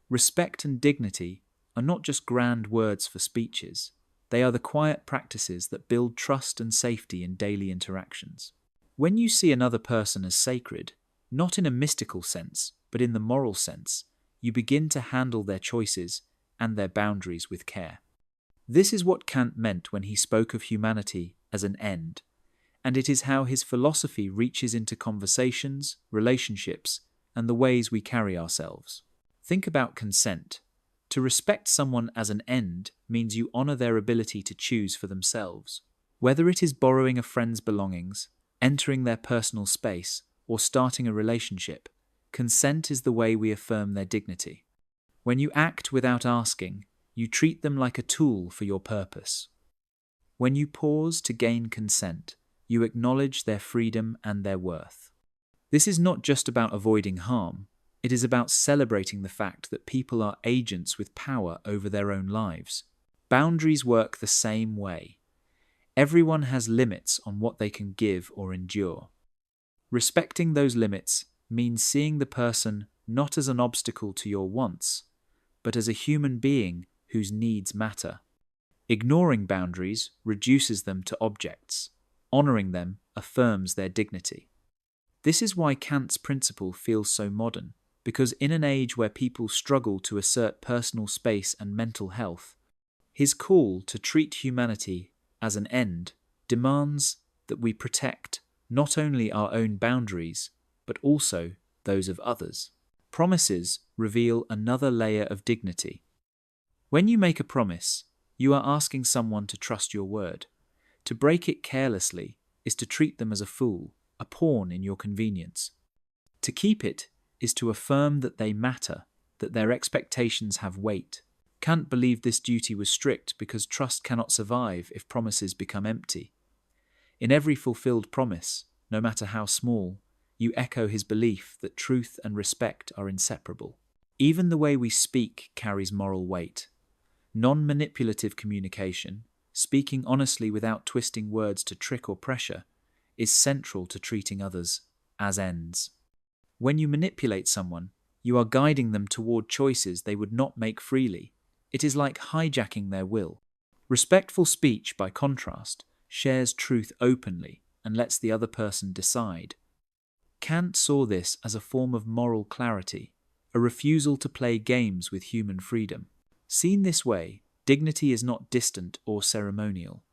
Respect and dignity are not just grand words for speeches, they are the quiet practices that build trust and safety in daily interactions. When you see another person as sacred, not in a mystical sense, but in the moral sense, you begin to handle their choices and their boundaries with care. This is what Kant meant when he spoke of humanity as an end, and it is how his philosophy reaches into conversations, relationships, and the ways we carry ourselves. Think about consent. To respect someone as an end means you honor their ability to choose for themselves. Whether it is borrowing a friend's belongings, entering their personal space, or starting a relationship, consent is the way we affirm their dignity. When you act without asking, you treat them like a tool for your purpose. When you pause to gain consent, you acknowledge their freedom and their worth. This is not just about avoiding harm, it is about celebrating the fact that people are agents with power over their own lives. Boundaries work the same way. Everyone has limits on what they can give or endure. Respecting those limits means seeing the person not as an obstacle to your wants, but as a human being whose needs matter. Ignoring boundaries reduces them to objects. Honoring them affirms their dignity. This is why Kant's principle feels so modern, because in an age where people struggle to assert personal space and mental health, his call to treat humanity as an end demands that we protect not only our own boundaries, but also those of others. Promises reveal another layer of dignity. When you make a promise, you are asking someone to trust your word. To break it carelessly is to treat them as a fool, a pawn in your convenience. To keep it is to affirm that they matter, that their expectations have weight. Kant believed this duty was strict because trust cannot survive if promises become empty. In every fulfilled promise, no matter how small, you echo his belief that truth and respect are inseparable. Even the way we speak carries moral weight. Non-manipulative communication, speaking honestly without twisting words to trick or pressure, is central to treating others as ends. When you manipulate someone, you are guiding them toward choices they would not make freely. It is like hijacking their will. Respectful speech, by contrast, shares truth openly and lets the other person decide. Kant saw this as a form of moral clarity, a refusal to play games with human freedom. Seen this way, dignity is not distant or ceremonial.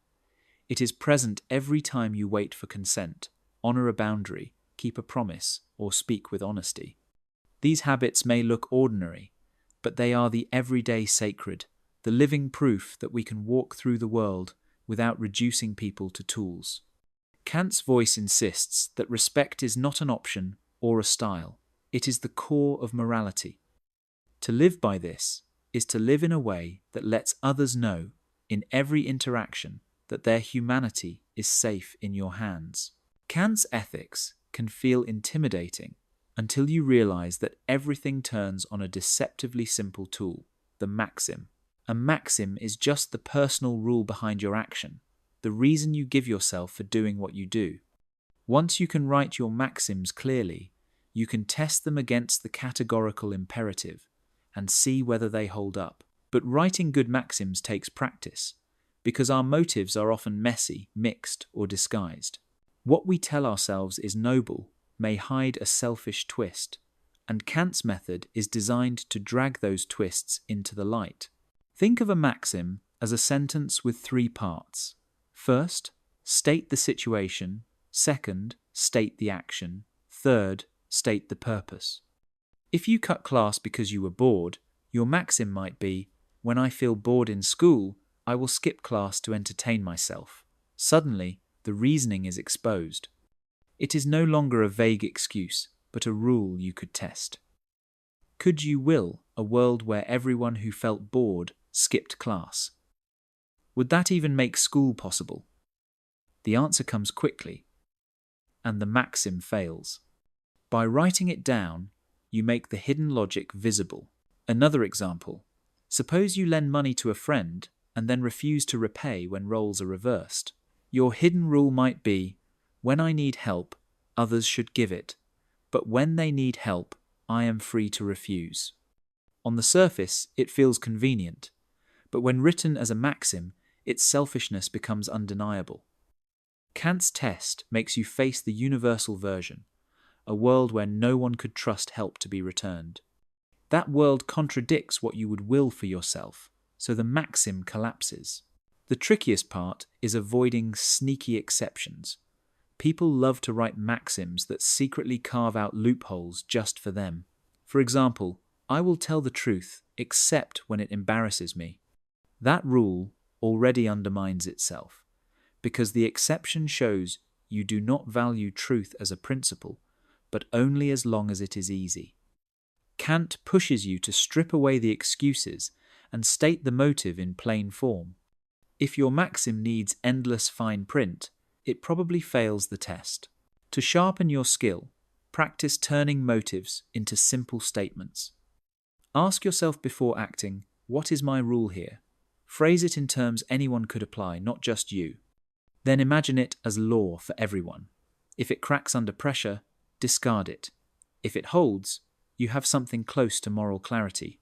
It is present every time you wait for consent, honor a boundary, keep a promise, or speak with honesty. These habits may look ordinary, but they are the everyday sacred, the living proof that we can walk through the world without reducing people to tools. Kant's voice insists that respect is not an option or a style, it is the core of morality. To live by this is to live in a way that lets others know, in every interaction, that their humanity is safe in your hands. Kant's ethics can feel intimidating until you realize that everything turns on a deceptively simple tool, the maxim. A maxim is just the personal rule behind your action, the reason you give yourself for doing what you do. Once you can write your maxims clearly, you can test them against the categorical imperative, and see whether they hold up. But writing good maxims takes practice, because our motives are often messy, mixed, or disguised. What we tell ourselves is noble may hide a selfish twist, and Kant's method is designed to drag those twists into the light. Think of a maxim as a sentence with 3 parts. First, state the situation. Second, state the action. Third, state the purpose. If you cut class because you were bored, your maxim might be, when I feel bored in school, I will skip class to entertain myself. Suddenly, the reasoning is exposed. It is no longer a vague excuse, but a rule you could test. Could you will a world where everyone who felt bored skipped class? Would that even make school possible? The answer comes quickly, and the maxim fails. By writing it down, you make the hidden logic visible. Another example. Suppose you lend money to a friend and then refuse to repay when roles are reversed. Your hidden rule might be, when I need help, others should give it, but when they need help, I am free to refuse. On the surface, it feels convenient, but when written as a maxim, its selfishness becomes undeniable. Kant's test makes you face the universal version, a world where no one could trust help to be returned. That world contradicts what you would will for yourself, so the maxim collapses. The trickiest part is avoiding sneaky exceptions. People love to write maxims that secretly carve out loopholes just for them. For example, I will tell the truth except when it embarrasses me. That rule already undermines itself, because the exception shows you do not value truth as a principle, but only as long as it is easy. Kant pushes you to strip away the excuses and state the motive in plain form. If your maxim needs endless fine print, it probably fails the test. To sharpen your skill, practice turning motives into simple statements. Ask yourself before acting, what is my rule here? Phrase it in terms anyone could apply, not just you. Then imagine it as law for everyone. If it cracks under pressure, discard it. If it holds, you have something close to moral clarity.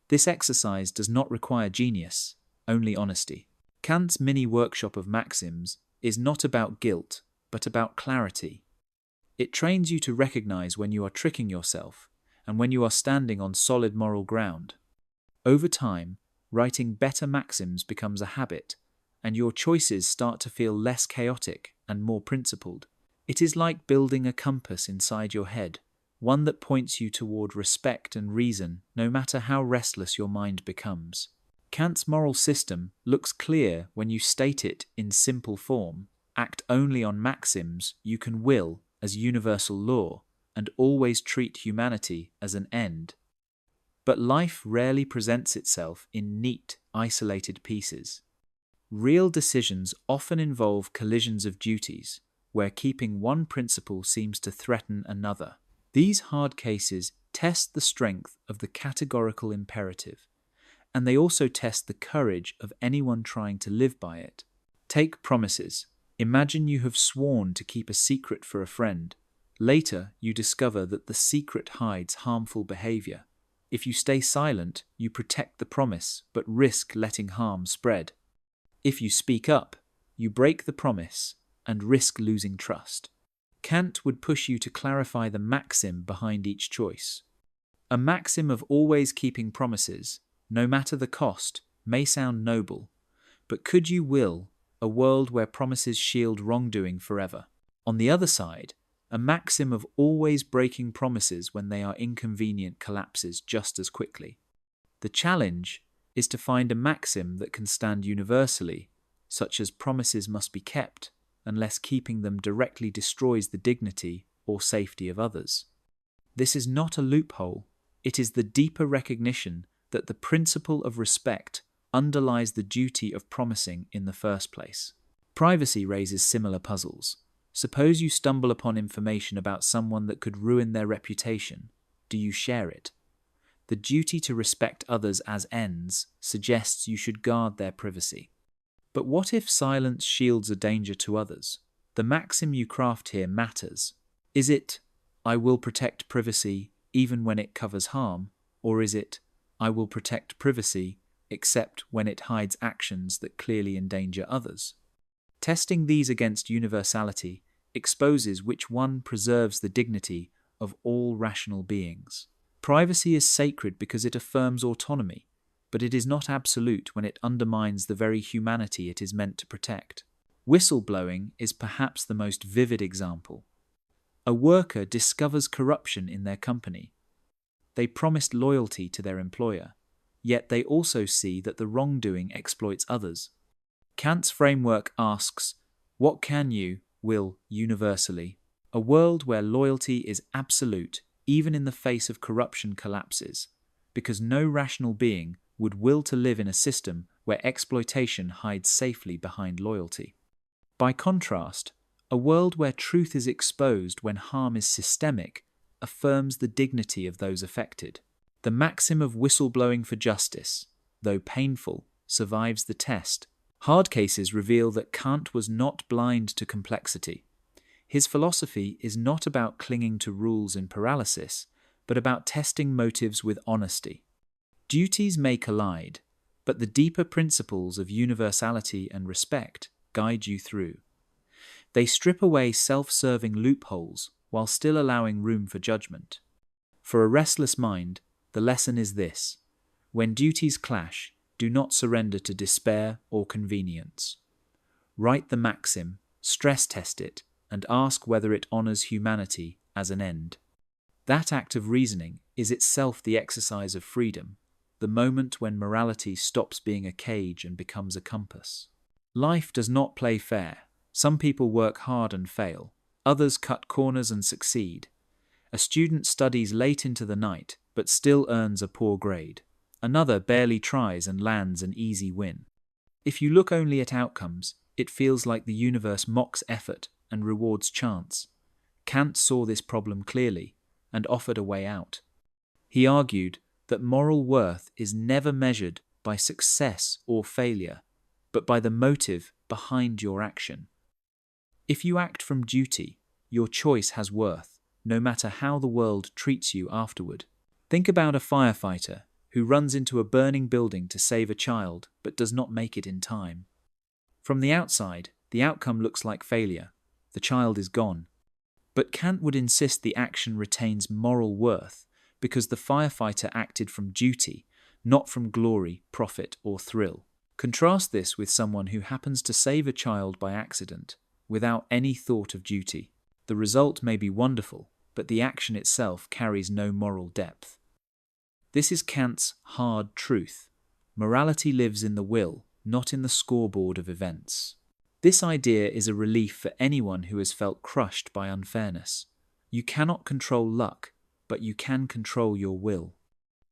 This exercise does not require genius, only honesty. Kant's mini workshop of maxims is not about guilt, but about clarity. It trains you to recognize when you are tricking yourself and when you are standing on solid moral ground. Over time, writing better maxims becomes a habit, and your choices start to feel less chaotic and more principled. It is like building a compass inside your head, one that points you toward respect and reason, no matter how restless your mind becomes. Kant's moral system looks clear when you state it in simple form, act only on maxims you can will as universal law, and always treat humanity as an end. But life rarely presents itself in neat, isolated pieces. Real decisions often involve collisions of duties, where keeping one principle seems to threaten another. These hard cases test the strength of the categorical imperative, and they also test the courage of anyone trying to live by it. Take promises. Imagine you have sworn to keep a secret for a friend. Later, you discover that the secret hides harmful behavior. If you stay silent, you protect the promise, but risk letting harm spread. If you speak up, you break the promise and risk losing trust. Kant would push you to clarify the maxim behind each choice. A maxim of always keeping promises, no matter the cost, may sound noble, but could you will a world where promises shield wrongdoing forever? On the other side, a maxim of always breaking promises when they are inconvenient collapses just as quickly. The challenge is to find a maxim that can stand universally, such as promises must be kept, unless keeping them directly destroys the dignity or safety of others. This is not a loophole, it is the deeper recognition that the principle of respect underlies the duty of promising in the first place. Privacy raises similar puzzles. Suppose you stumble upon information about someone that could ruin their reputation. Do you share it? The duty to respect others as ends suggests you should guard their privacy. But what if silence shields a danger to others? The maxim you craft here matters. Is it, I will protect privacy even when it covers harm, or is it, I will protect privacy, except when it hides actions that clearly endanger others. Testing these against universality exposes which one preserves the dignity of all rational beings. Privacy is sacred because it affirms autonomy, but it is not absolute when it undermines the very humanity it is meant to protect. Whistleblowing is perhaps the most vivid example. A worker discovers corruption in their company. They promised loyalty to their employer, yet they also see that the wrongdoing exploits others. Kant's framework asks, what can you will universally? A world where loyalty is absolute, even in the face of corruption, collapses, because no rational being would will to live in a system where exploitation hides safely behind loyalty. By contrast, a world where truth is exposed when harm is systemic affirms the dignity of those affected. The maxim of whistleblowing for justice, though painful, survives the test. Hard cases reveal that Kant was not blind to complexity. His philosophy is not about clinging to rules in paralysis, but about testing motives with honesty. Duties may collide, but the deeper principles of universality and respect guide you through. They strip away self-serving loopholes while still allowing room for judgment. For a restless mind, the lesson is this: when duties clash, do not surrender to despair or convenience. Write the maxim, stress test it, and ask whether it honors humanity as an end. That act of reasoning is itself the exercise of freedom, the moment when morality stops being a cage and becomes a compass. Life does not play fair. Some people work hard and fail. Others cut corners and succeed. A student studies late into the night, but still earns a poor grade. Another barely tries and lands an easy win. If you look only at outcomes, it feels like the universe mocks effort and rewards chance. Kant saw this problem clearly and offered a way out. He argued that moral worth is never measured by success or failure, but by the motive behind your action. If you act from duty, your choice has worth, no matter how the world treats you afterward. Think about a firefighter who runs into a burning building to save a child but does not make it in time. From the outside, the outcome looks like failure. The child is gone. But Kant would insist the action retains moral worth because the firefighter acted from duty, not from glory, profit, or thrill. Contrast this with someone who happens to save a child by accident, without any thought of duty. The result may be wonderful, but the action itself carries no moral depth. This is Kant's hard truth. Morality lives in the will, not in the scoreboard of events. This idea is a relief for anyone who has felt crushed by unfairness. You cannot control luck, but you can control your will.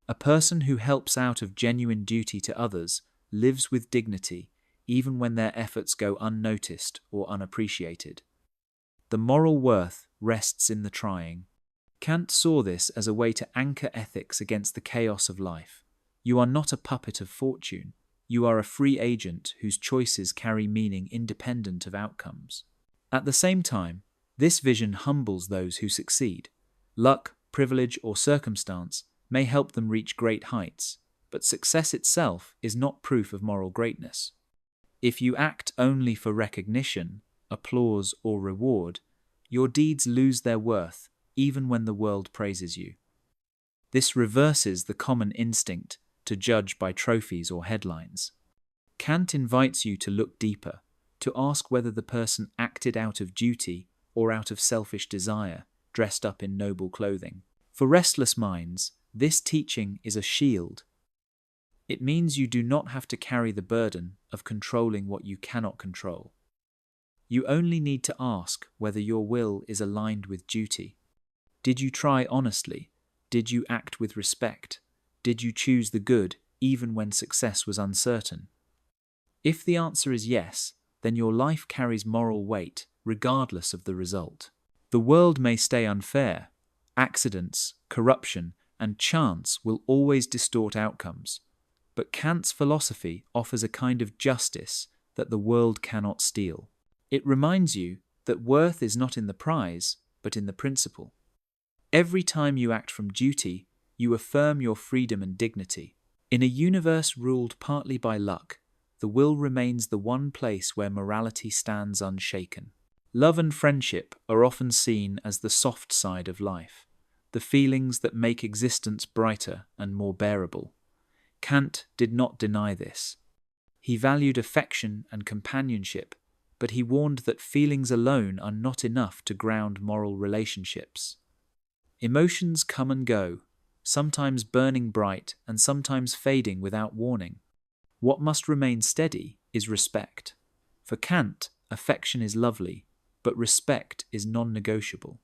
A person who helps out of genuine duty to others lives with dignity, even when their efforts go unnoticed or unappreciated. The moral worth rests in the trying. Kant saw this as a way to anchor ethics against the chaos of life. You are not a puppet of fortune. You are a free agent whose choices carry meaning independent of outcomes. At the same time, this vision humbles those who succeed. Luck, privilege, or circumstance may help them reach great heights, but success itself is not proof of moral greatness. If you act only for recognition, applause, or reward, your deeds lose their worth even when the world praises you. This reverses the common instinct to judge by trophies or headlines. Kant invites you to look deeper, to ask whether the person acted out of duty or out of selfish desire, dressed up in noble clothing. For restless minds, this teaching is a shield. It means you do not have to carry the burden of controlling what you cannot control. You only need to ask whether your will is aligned with duty. Did you try honestly? Did you act with respect? Did you choose the good even when success was uncertain? If the answer is yes, then your life carries moral weight regardless of the result. The world may stay unfair. Accidents, corruption, and chance will always distort outcomes. But Kant's philosophy offers a kind of justice that the world cannot steal. It reminds you that worth is not in the prize, but in the principle. Every time you act from duty, You affirm your freedom and dignity. In a universe ruled partly by luck, the will remains the one place where morality stands unshaken. Love and friendship are often seen as the soft side of life, the feelings that make existence brighter and more bearable. Kant did not deny this. He valued affection and companionship, but he warned that feelings alone are not enough to ground moral relationships. Emotions come and go, sometimes burning bright and sometimes fading without warning. What must remain steady is respect. For Kant, affection is lovely, but respect is non-negotiable.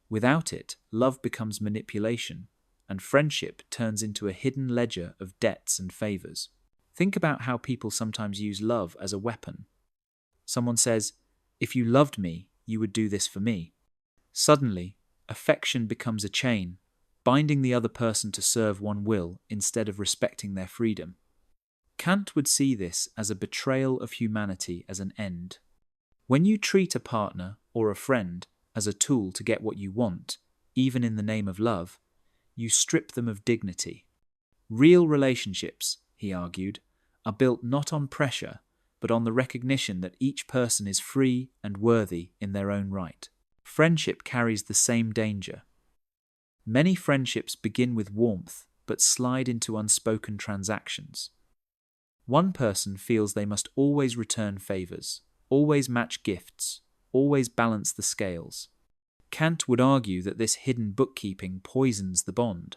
Without it, love becomes manipulation, and friendship turns into a hidden ledger of debts and favors. Think about how people sometimes use love as a weapon. Someone says, "If you loved me, you would do this for me." Suddenly, affection becomes a chain, binding the other person to serve one will instead of respecting their freedom. Kant would see this as a betrayal of humanity as an end. When you treat a partner or a friend as a tool to get what you want, even in the name of love, you strip them of dignity. Real relationships, he argued, are built not on pressure, but on the recognition that each person is free and worthy in their own right. Friendship carries the same danger. Many friendships begin with warmth, but slide into unspoken transactions. One person feels they must always return favors, always match gifts, always balance the scales. Kant would argue that this hidden bookkeeping poisons the bond.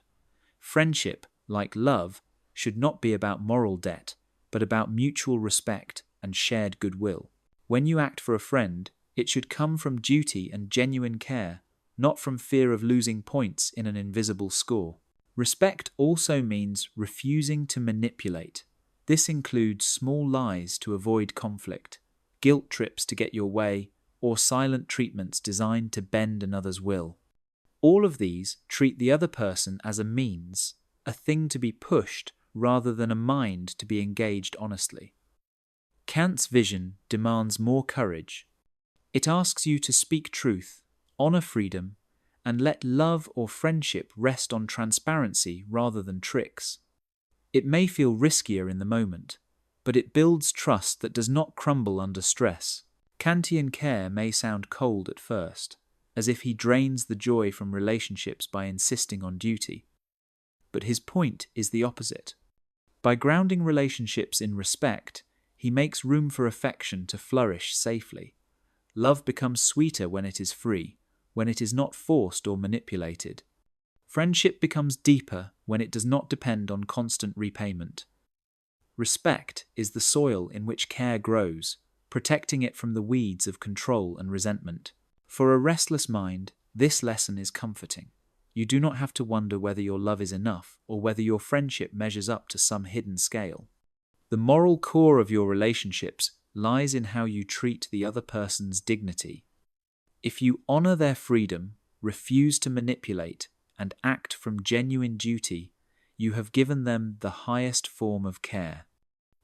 Friendship, like love, should not be about moral debt, but about mutual respect and shared goodwill. When you act for a friend, it should come from duty and genuine care, not from fear of losing points in an invisible score. Respect also means refusing to manipulate. This includes small lies to avoid conflict, guilt trips to get your way, or silent treatments designed to bend another's will. All of these treat the other person as a means, a thing to be pushed rather than a mind to be engaged honestly. Kant's vision demands more courage. It asks you to speak truth, honor freedom, and let love or friendship rest on transparency rather than tricks. It may feel riskier in the moment, but it builds trust that does not crumble under stress. Kantian care may sound cold at first, as if he drains the joy from relationships by insisting on duty. But his point is the opposite. By grounding relationships in respect, he makes room for affection to flourish safely. Love becomes sweeter when it is free, when it is not forced or manipulated. Friendship becomes deeper when it does not depend on constant repayment. Respect is the soil in which care grows, protecting it from the weeds of control and resentment. For a restless mind, this lesson is comforting. You do not have to wonder whether your love is enough or whether your friendship measures up to some hidden scale. The moral core of your relationships lies in how you treat the other person's dignity. If you honor their freedom, refuse to manipulate, and act from genuine duty, you have given them the highest form of care.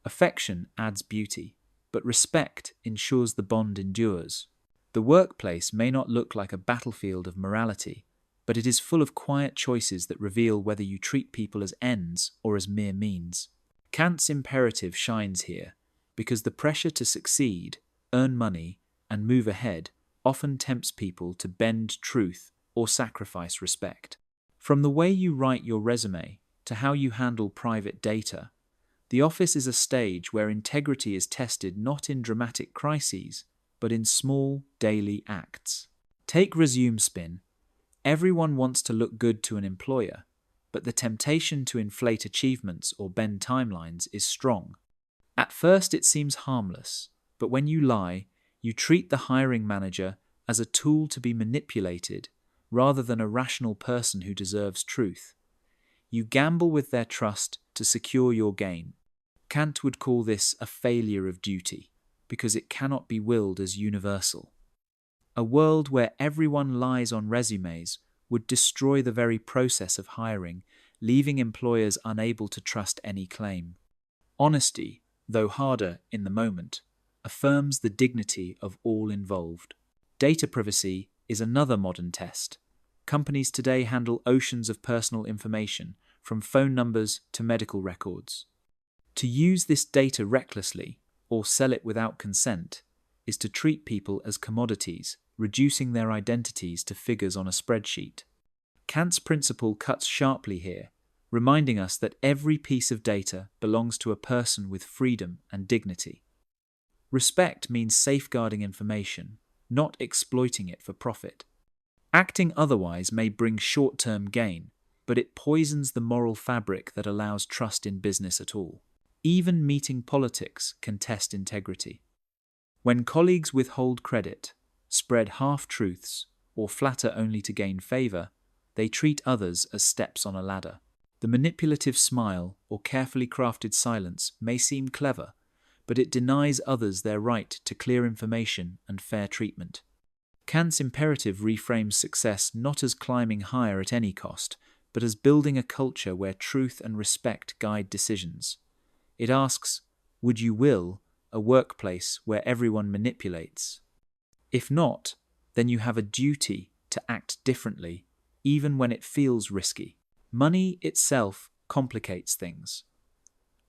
Affection adds beauty, but respect ensures the bond endures. The workplace may not look like a battlefield of morality, but it is full of quiet choices that reveal whether you treat people as ends or as mere means. Kant's imperative shines here, because the pressure to succeed, earn money, and move ahead often tempts people to bend truth or sacrifice respect. From the way you write your resume to how you handle private data, the office is a stage where integrity is tested not in dramatic crises, but in small, daily acts. Take resume spin. Everyone wants to look good to an employer, but the temptation to inflate achievements or bend timelines is strong. At first it seems harmless, but when you lie, you treat the hiring manager as a tool to be manipulated rather than a rational person who deserves truth. You gamble with their trust to secure your gain. Kant would call this a failure of duty, because it cannot be willed as universal. A world where everyone lies on resumes would destroy the very process of hiring, leaving employers unable to trust any claim. Honesty, though harder in the moment, affirms the dignity of all involved. Data privacy is another modern test. Companies today handle oceans of personal information, from phone numbers to medical records. To use this data recklessly, or sell it without consent, is to treat people as commodities, reducing their identities to figures on a spreadsheet. Kant's principle cuts sharply here, reminding us that every piece of data belongs to a person with freedom and dignity. Respect means safeguarding information, not exploiting it for profit. Acting otherwise may bring short-term gain, but it poisons the moral fabric that allows trust in business at all. Even meeting politics can test integrity. When colleagues withhold credit, spread half-truths, or flatter only to gain favor, they treat others as steps on a ladder. The manipulative smile or carefully crafted silence may seem clever, but it denies others their right to clear information and fair treatment. Kant's imperative reframes success not as climbing higher at any cost, but as building a culture where truth and respect guide decisions. It asks, would you will a workplace where everyone manipulates? If not, then you have a duty to act differently, even when it feels risky. Money itself complicates things.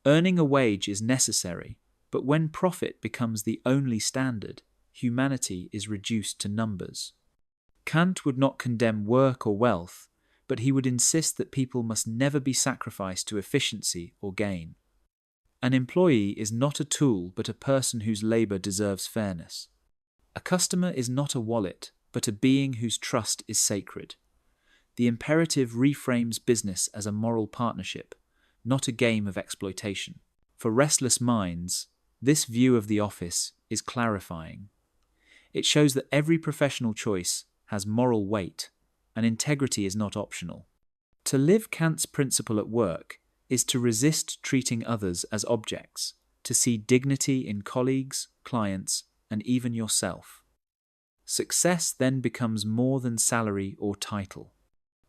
Earning a wage is necessary, but when profit becomes the only standard, humanity is reduced to numbers. Kant would not condemn work or wealth, but he would insist that people must never be sacrificed to efficiency or gain. An employee is not a tool, but a person whose labor deserves fairness. A customer is not a wallet, but a being whose trust is sacred. The imperative reframes business as a moral partnership, not a game of exploitation. For restless minds, this view of the office is clarifying. It shows that every professional choice has moral weight, and integrity is not optional. To live Kant's principle at work is to resist treating others as objects, to see dignity in colleagues, clients, and even yourself. Success then becomes more than salary or title.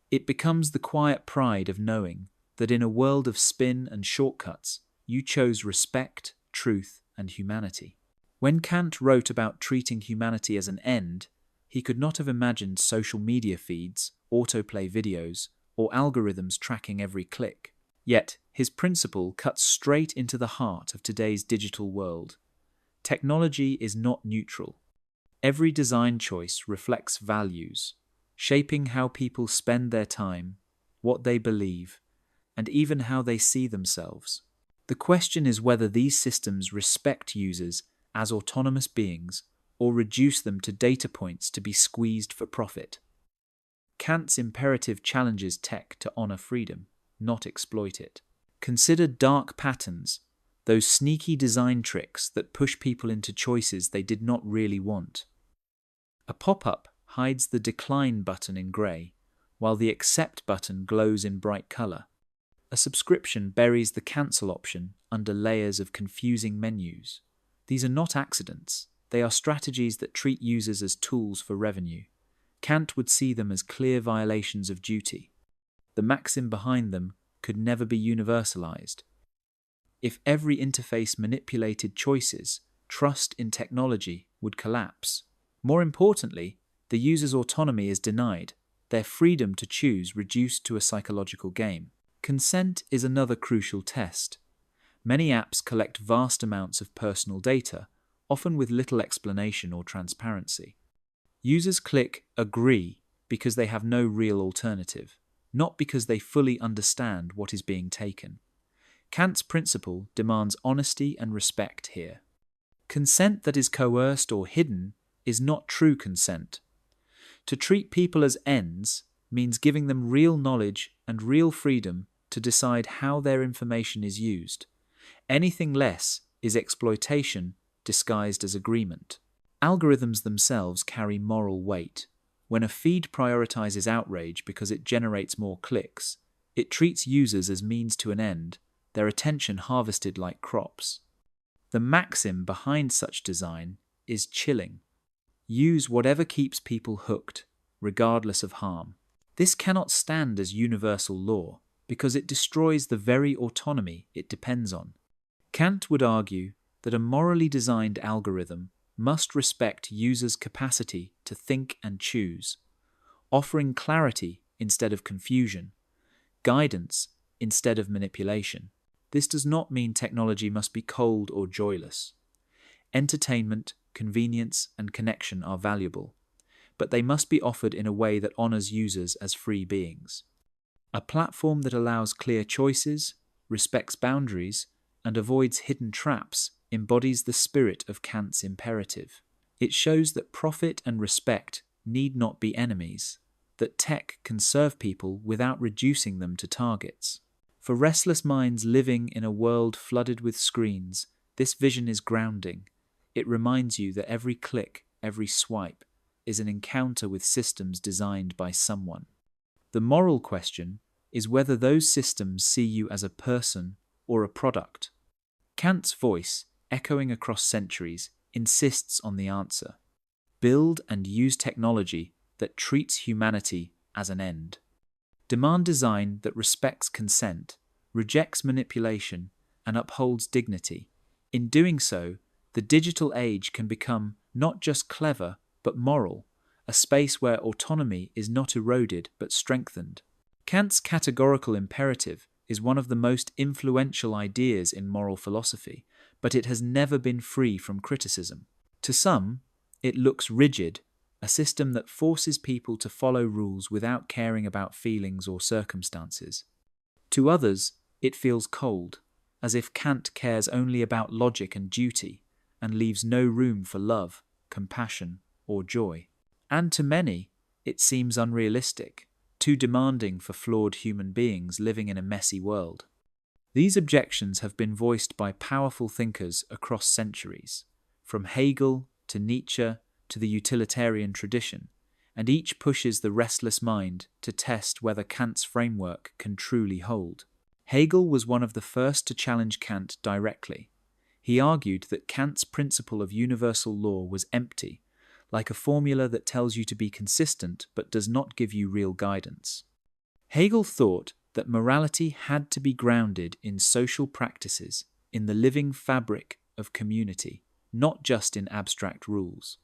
It becomes the quiet pride of knowing that in a world of spin and shortcuts, you chose respect, truth, and humanity. When Kant wrote about treating humanity as an end, he could not have imagined social media feeds, autoplay videos, or algorithms tracking every click. Yet, his principle cuts straight into the heart of today's digital world. Technology is not neutral. Every design choice reflects values, shaping how people spend their time, what they believe, and even how they see themselves. The question is whether these systems respect users as autonomous beings or reduce them to data points to be squeezed for profit. Kant's imperative challenges tech to honor freedom, not exploit it. Consider dark patterns, those sneaky design tricks that push people into choices they did not really want. A pop-up hides the decline button in grey, while the accept button glows in bright colour. A subscription buries the cancel option under layers of confusing menus. These are not accidents. They are strategies that treat users as tools for revenue. Kant would see them as clear violations of duty. The maxim behind them could never be universalized. If every interface manipulated choices, trust in technology would collapse. More importantly, the user's autonomy is denied, their freedom to choose reduced to a psychological game. Consent is another crucial test. Many apps collect vast amounts of personal data, often with little explanation or transparency. Users click agree because they have no real alternative, not because they fully understand what is being taken. Kant's principle demands honesty and respect here. Consent that is coerced or hidden is not true consent. To treat people as ends means giving them real knowledge and real freedom to decide how their information is used. Anything less is exploitation disguised as agreement. Algorithms themselves carry moral weight. When a feed prioritizes outrage because it generates more clicks, it treats users as means to an end, their attention harvested like crops. The maxim behind such design is chilling. Use whatever keeps people hooked, regardless of harm. This cannot stand as universal law because it destroys the very autonomy it depends on. Kant would argue that a morally designed algorithm must respect users' capacity to think and choose. offering clarity instead of confusion, guidance instead of manipulation. This does not mean technology must be cold or joyless. Entertainment, convenience, and connection are valuable, but they must be offered in a way that honors users as free beings. A platform that allows clear choices, respects boundaries, and avoids hidden traps embodies the spirit of Kant's imperative. It shows that profit and respect need not be enemies, that tech can serve people without reducing them to targets. For restless minds living in a world flooded with screens, this vision is grounding. It reminds you that every click, every swipe, is an encounter with systems designed by someone. The moral question is whether those systems see you as a person or a product. Kant's voice, echoing across centuries, insists on the answer. Build and use technology that treats humanity as an end. Demand design that respects consent, rejects manipulation, and upholds dignity. In doing so, the digital age can become not just clever, but moral, a space where autonomy is not eroded but strengthened. Kant's categorical imperative is one of the most influential ideas in moral philosophy, but it has never been free from criticism. To some, it looks rigid, a system that forces people to follow rules without caring about feelings or circumstances. To others, it feels cold, as if Kant cares only about logic and duty, and leaves no room for love, compassion, or joy. And to many, it seems unrealistic, too demanding for flawed human beings living in a messy world. These objections have been voiced by powerful thinkers across centuries, from Hegel to Nietzsche to the utilitarian tradition, and each pushes the restless mind to test whether Kant's framework can truly hold. Hegel was one of the first to challenge Kant directly. He argued that Kant's principle of universal law was empty, like a formula that tells you to be consistent but does not give you real guidance. Hegel thought that morality had to be grounded in social practices, in the living fabric of community, not just in abstract rules.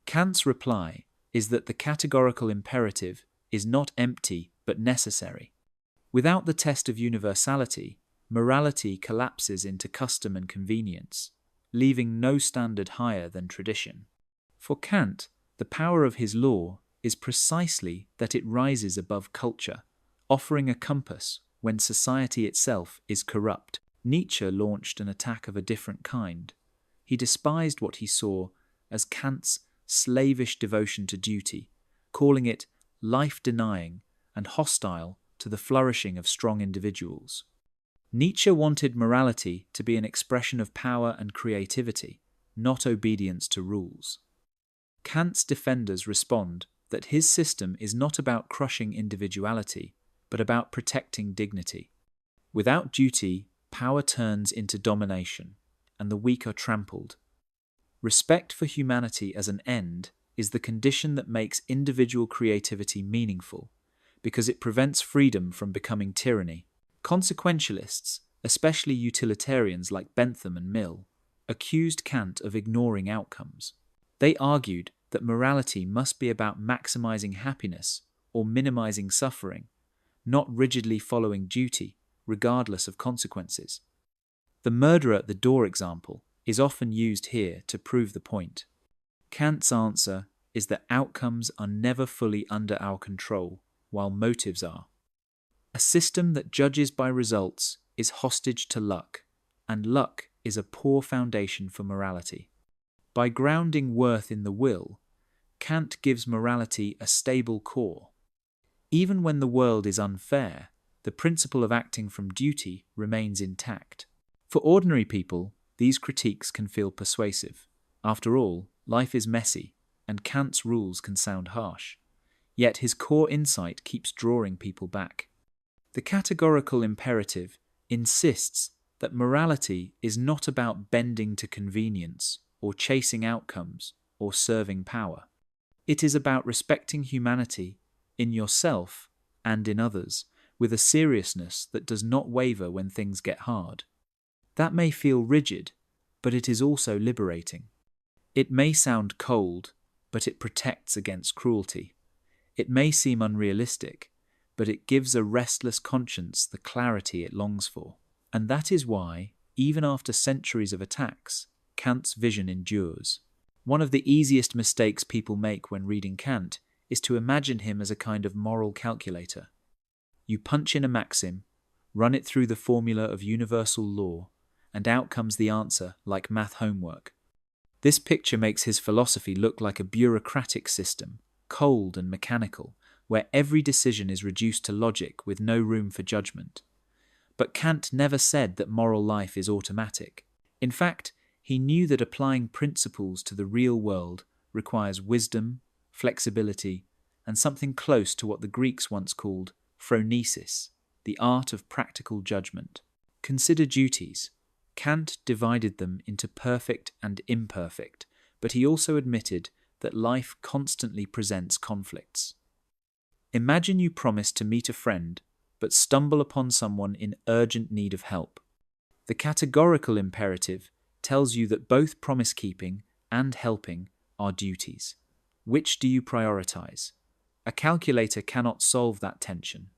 Kant's reply is that the categorical imperative is not empty but necessary. Without the test of universality, morality collapses into custom and convenience, leaving no standard higher than tradition. For Kant, the power of his law is precisely that it rises above culture, offering a compass when society itself is corrupt. Nietzsche launched an attack of a different kind. He despised what he saw as Kant's slavish devotion to duty, calling it life-denying and hostile to the flourishing of strong individuals. Nietzsche wanted morality to be an expression of power and creativity, not obedience to rules. Kant's defenders respond that his system is not about crushing individuality, but about protecting dignity. Without duty, power turns into domination, and the weak are trampled. Respect for humanity as an end is the condition that makes individual creativity meaningful, because it prevents freedom from becoming tyranny. Consequentialists, especially utilitarians like Bentham and Mill, accused Kant of ignoring outcomes. They argued that morality must be about maximizing happiness or minimizing suffering, not rigidly following duty, regardless of consequences. The murderer at the door example is often used here to prove the point. Kant's answer is that outcomes are never fully under our control, while motives are. A system that judges by results is hostage to luck, and luck is a poor foundation for morality. By grounding worth in the will, Kant gives morality a stable core. Even when the world is unfair, the principle of acting from duty remains intact. For ordinary people, these critiques can feel persuasive. After all, life is messy, and Kant's rules can sound harsh. Yet his core insight keeps drawing people back. The categorical imperative insists that morality is not about bending to convenience or chasing outcomes or serving power. It is about respecting humanity in yourself and in others with a seriousness that does not waver when things get hard. That may feel rigid, but it is also liberating. It may sound cold, but it protects against cruelty. It may seem unrealistic, but it gives a restless conscience the clarity it longs for. And that is why, even after centuries of attacks, Kant's vision endures. One of the easiest mistakes people make when reading Kant is to imagine him as a kind of moral calculator. You punch in a maxim, run it through the formula of universal law, and out comes the answer like math homework. This picture makes his philosophy look like a bureaucratic system, cold and mechanical, where every decision is reduced to logic with no room for judgment. But Kant never said that moral life is automatic. In fact, he knew that applying principles to the real world requires wisdom, flexibility, and something close to what the Greeks once called phronesis, the art of practical judgment. Consider duties. Kant divided them into perfect and imperfect, but he also admitted that life constantly presents conflicts. Imagine you promise to meet a friend, but stumble upon someone in urgent need of help. The categorical imperative tells you that both promise-keeping and helping are duties. Which do you prioritize? A calculator cannot solve that tension.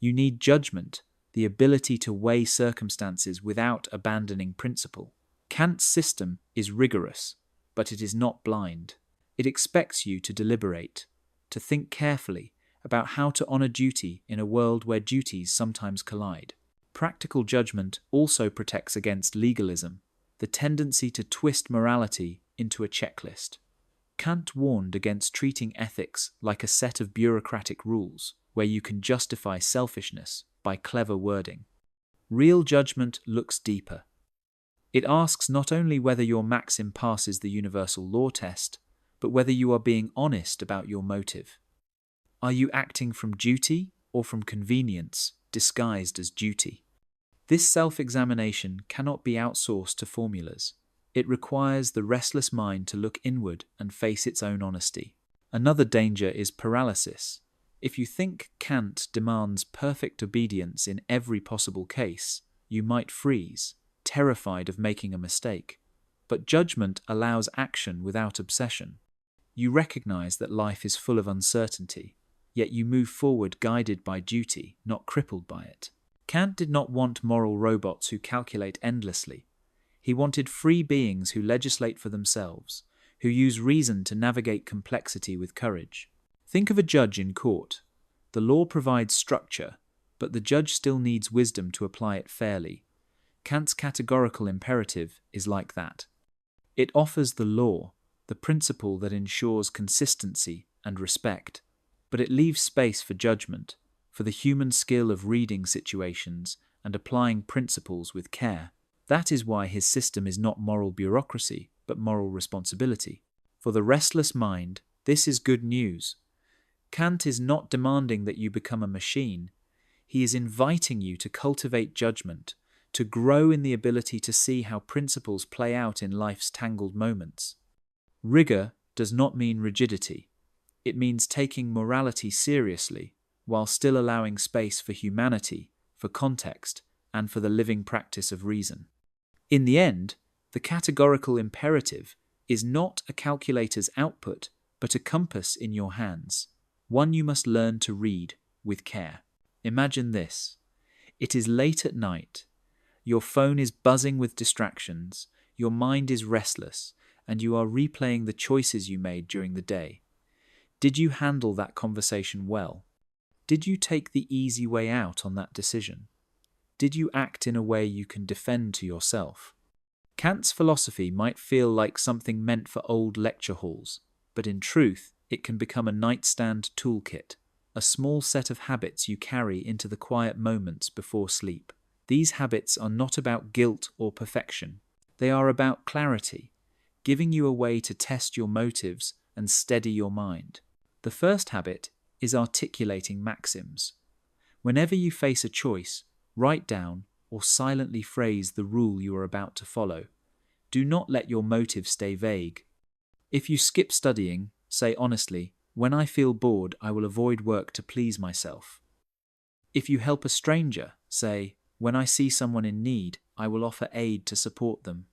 You need judgment, the ability to weigh circumstances without abandoning principle. Kant's system is rigorous, but it is not blind. It expects you to deliberate, to think carefully about how to honor duty in a world where duties sometimes collide. Practical judgment also protects against legalism, the tendency to twist morality into a checklist. Kant warned against treating ethics like a set of bureaucratic rules, where you can justify selfishness by clever wording. Real judgment looks deeper. It asks not only whether your maxim passes the universal law test, but whether you are being honest about your motive. Are you acting from duty or from convenience disguised as duty? This self-examination cannot be outsourced to formulas. It requires the restless mind to look inward and face its own honesty. Another danger is paralysis. If you think Kant demands perfect obedience in every possible case, you might freeze, terrified of making a mistake. But judgment allows action without obsession. You recognize that life is full of uncertainty, yet you move forward guided by duty, not crippled by it. Kant did not want moral robots who calculate endlessly. He wanted free beings who legislate for themselves, who use reason to navigate complexity with courage. Think of a judge in court. The law provides structure, but the judge still needs wisdom to apply it fairly. Kant's categorical imperative is like that. It offers the law, the principle that ensures consistency and respect, but it leaves space for judgment, for the human skill of reading situations and applying principles with care. That is why his system is not moral bureaucracy, but moral responsibility. For the restless mind, this is good news. Kant is not demanding that you become a machine. He is inviting you to cultivate judgment, to grow in the ability to see how principles play out in life's tangled moments. Rigor does not mean rigidity. It means taking morality seriously, while still allowing space for humanity, for context, and for the living practice of reason. In the end, the categorical imperative is not a calculator's output, but a compass in your hands, one you must learn to read with care. Imagine this. It is late at night. Your phone is buzzing with distractions, your mind is restless, and you are replaying the choices you made during the day. Did you handle that conversation well? Did you take the easy way out on that decision? Did you act in a way you can defend to yourself? Kant's philosophy might feel like something meant for old lecture halls, but in truth, it can become a nightstand toolkit, a small set of habits you carry into the quiet moments before sleep. These habits are not about guilt or perfection. They are about clarity, giving you a way to test your motives and steady your mind. The first habit is articulating maxims. Whenever you face a choice, write down or silently phrase the rule you are about to follow. Do not let your motive stay vague. If you skip studying, say honestly, "When I feel bored, I will avoid work to please myself." If you help a stranger, say, "When I see someone in need, I will offer aid to support them."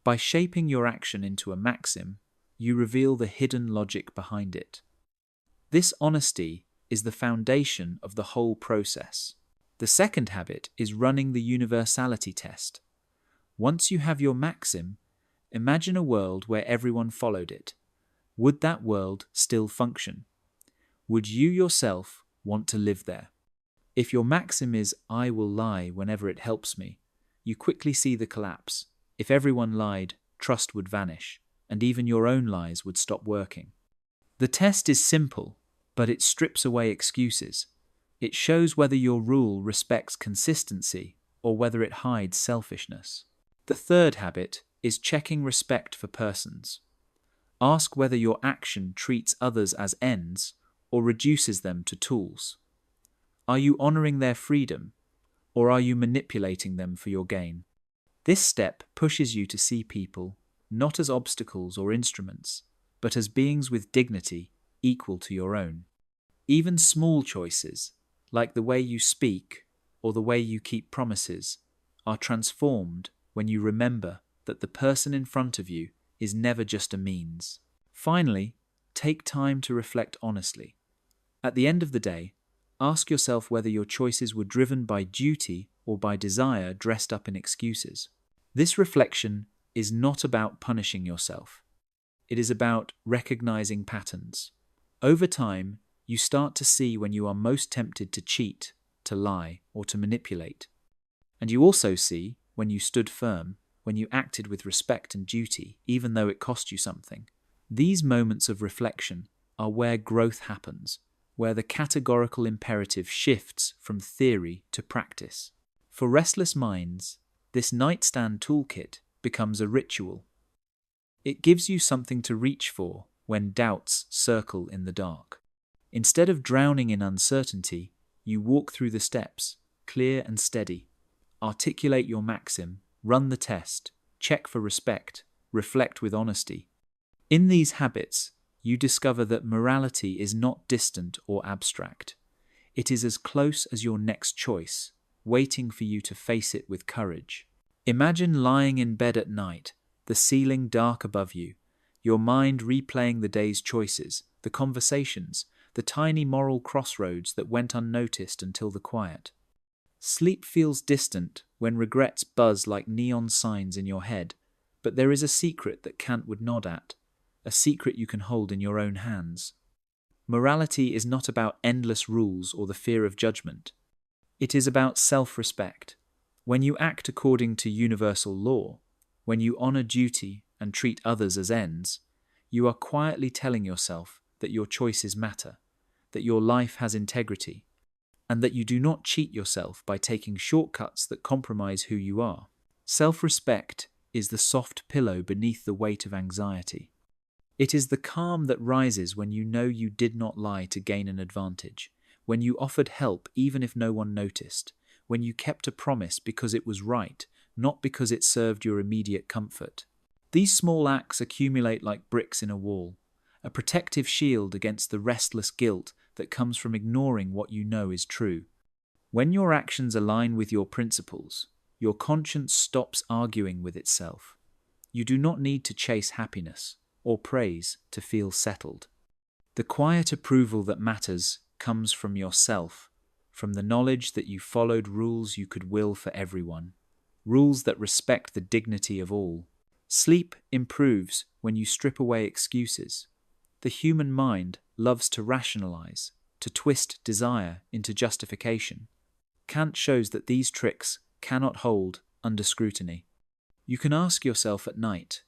By shaping your action into a maxim, you reveal the hidden logic behind it. This honesty is the foundation of the whole process. The second habit is running the universality test. Once you have your maxim, imagine a world where everyone followed it. Would that world still function? Would you yourself want to live there? If your maxim is, "I will lie whenever it helps me," you quickly see the collapse. If everyone lied, trust would vanish, and even your own lies would stop working. The test is simple, but it strips away excuses. It shows whether your rule respects consistency or whether it hides selfishness. The third habit is checking respect for persons. Ask whether your action treats others as ends or reduces them to tools. Are you honoring their freedom, or are you manipulating them for your gain? This step pushes you to see people not as obstacles or instruments, but as beings with dignity equal to your own. Even small choices, like the way you speak or the way you keep promises, are transformed when you remember that the person in front of you is never just a means. Finally, take time to reflect honestly. At the end of the day, ask yourself whether your choices were driven by duty or by desire dressed up in excuses. This reflection is not about punishing yourself. It is about recognizing patterns. Over time, you start to see when you are most tempted to cheat, to lie, or to manipulate. And you also see when you stood firm, when you acted with respect and duty, even though it cost you something. These moments of reflection are where growth happens, where the categorical imperative shifts from theory to practice. For restless minds, this nightstand toolkit becomes a ritual. It gives you something to reach for when doubts circle in the dark. Instead of drowning in uncertainty, you walk through the steps, clear and steady. Articulate your maxim, run the test, check for respect, reflect with honesty. In these habits, you discover that morality is not distant or abstract. It is as close as your next choice, waiting for you to face it with courage. Imagine lying in bed at night, the ceiling dark above you, your mind replaying the day's choices, the conversations, the tiny moral crossroads that went unnoticed until the quiet. Sleep feels distant when regrets buzz like neon signs in your head, but there is a secret that Kant would nod at, a secret you can hold in your own hands. Morality is not about endless rules or the fear of judgment. It is about self-respect. When you act according to universal law, when you honor duty and treat others as ends, you are quietly telling yourself that your choices matter, that your life has integrity, and that you do not cheat yourself by taking shortcuts that compromise who you are. Self-respect is the soft pillow beneath the weight of anxiety. It is the calm that rises when you know you did not lie to gain an advantage, when you offered help even if no one noticed, when you kept a promise because it was right, not because it served your immediate comfort. These small acts accumulate like bricks in a wall, a protective shield against the restless guilt that comes from ignoring what you know is true. When your actions align with your principles, your conscience stops arguing with itself. You do not need to chase happiness or praise to feel settled. The quiet approval that matters comes from yourself, from the knowledge that you followed rules you could will for everyone, rules that respect the dignity of all. Sleep improves when you strip away excuses. The human mind loves to rationalize, to twist desire into justification. Kant shows that these tricks cannot hold under scrutiny. You can ask yourself at night,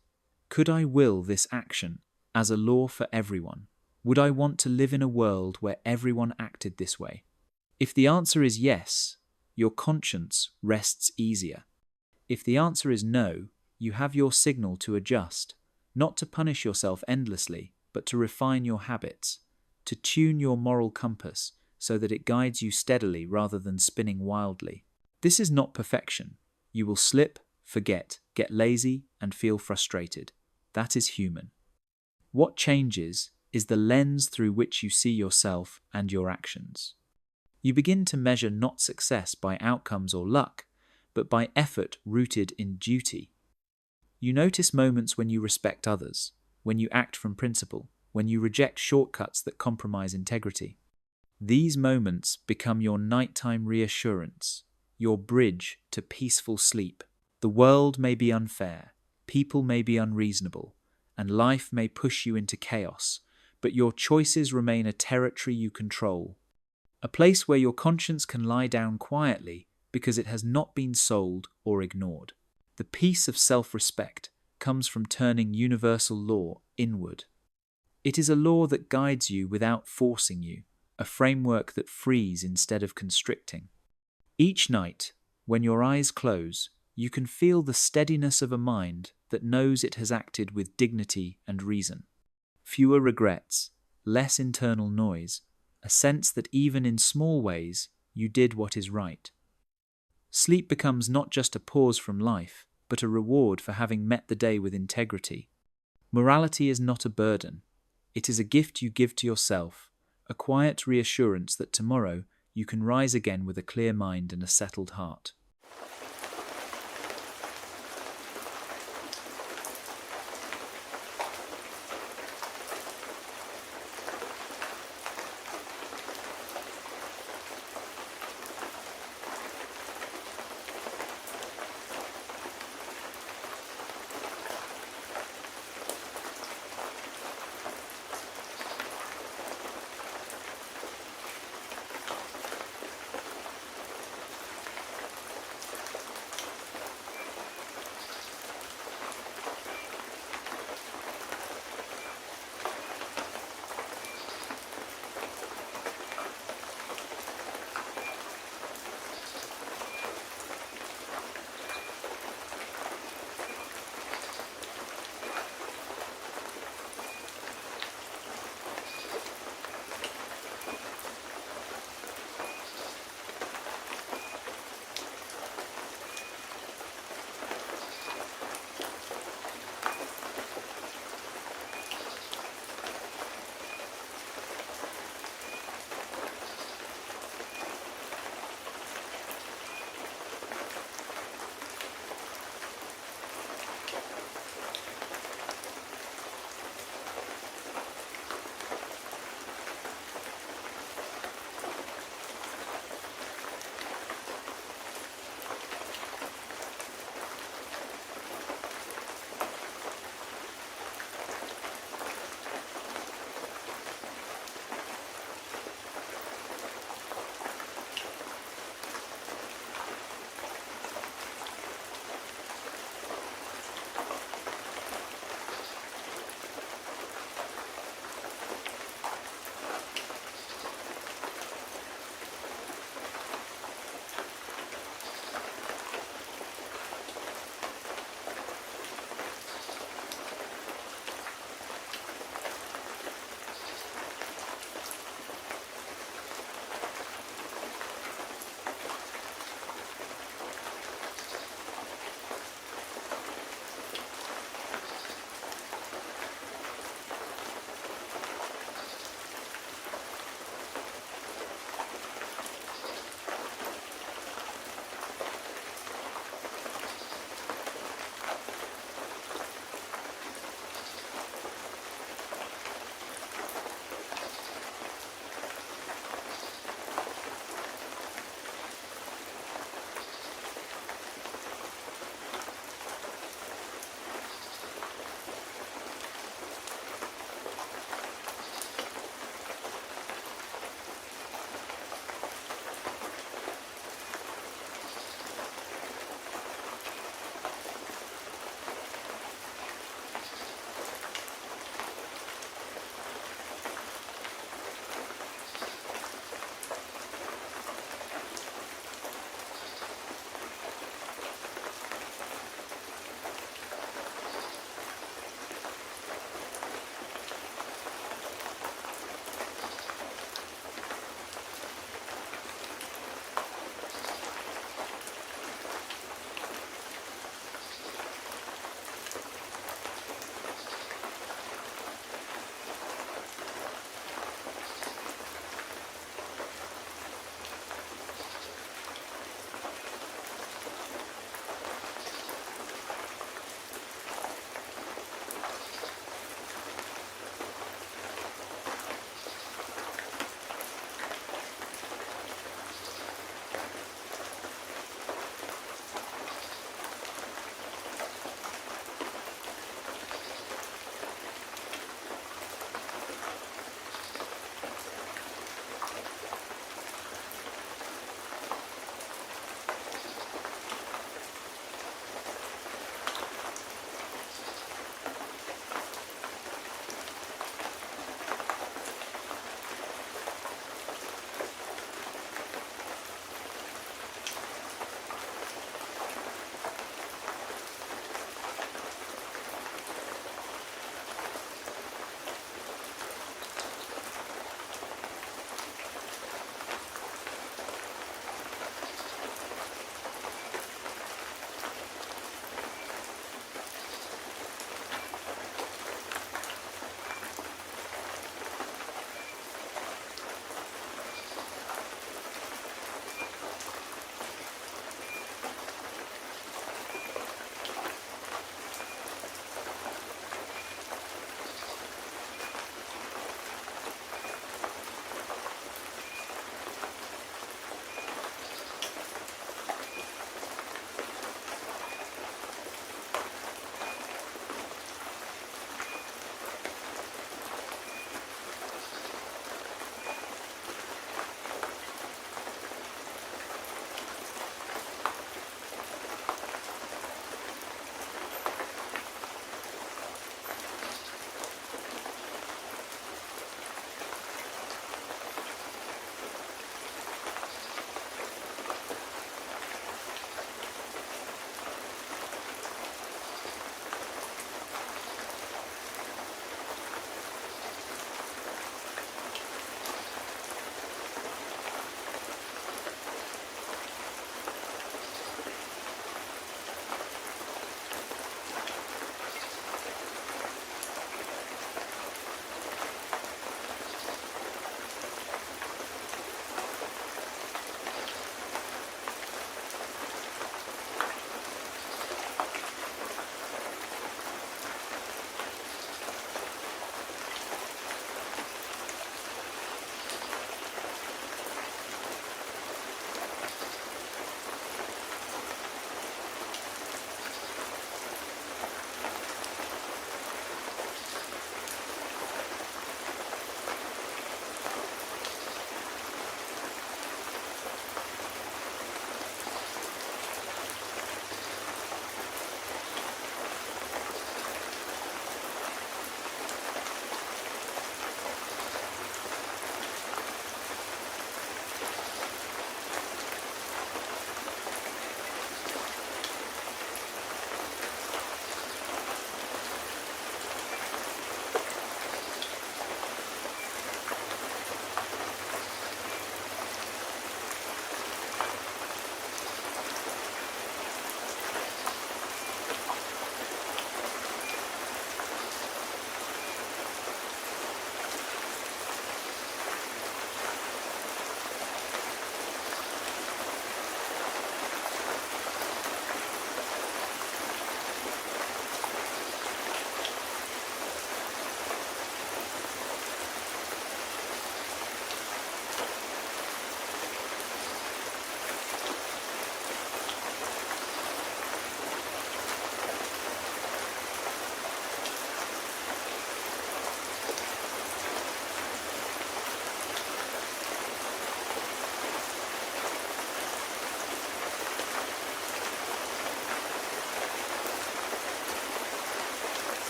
could I will this action as a law for everyone? Would I want to live in a world where everyone acted this way? If the answer is yes, your conscience rests easier. If the answer is no, you have your signal to adjust, not to punish yourself endlessly, but to refine your habits, to tune your moral compass so that it guides you steadily rather than spinning wildly. This is not perfection. You will slip, forget, get lazy, and feel frustrated. That is human. What changes is the lens through which you see yourself and your actions. You begin to measure not success by outcomes or luck, but by effort rooted in duty. You notice moments when you respect others, when you act from principle, when you reject shortcuts that compromise integrity. These moments become your nighttime reassurance, your bridge to peaceful sleep. The world may be unfair, people may be unreasonable, and life may push you into chaos, but your choices remain a territory you control, a place where your conscience can lie down quietly because it has not been sold or ignored. The peace of self-respect comes from turning universal law inward. It is a law that guides you without forcing you, a framework that frees instead of constricting. Each night, when your eyes close, you can feel the steadiness of a mind that knows it has acted with dignity and reason. Fewer regrets, less internal noise, a sense that even in small ways you did what is right. Sleep becomes not just a pause from life, but a reward for having met the day with integrity. Morality is not a burden. It is a gift you give to yourself, a quiet reassurance that tomorrow you can rise again with a clear mind and a settled heart.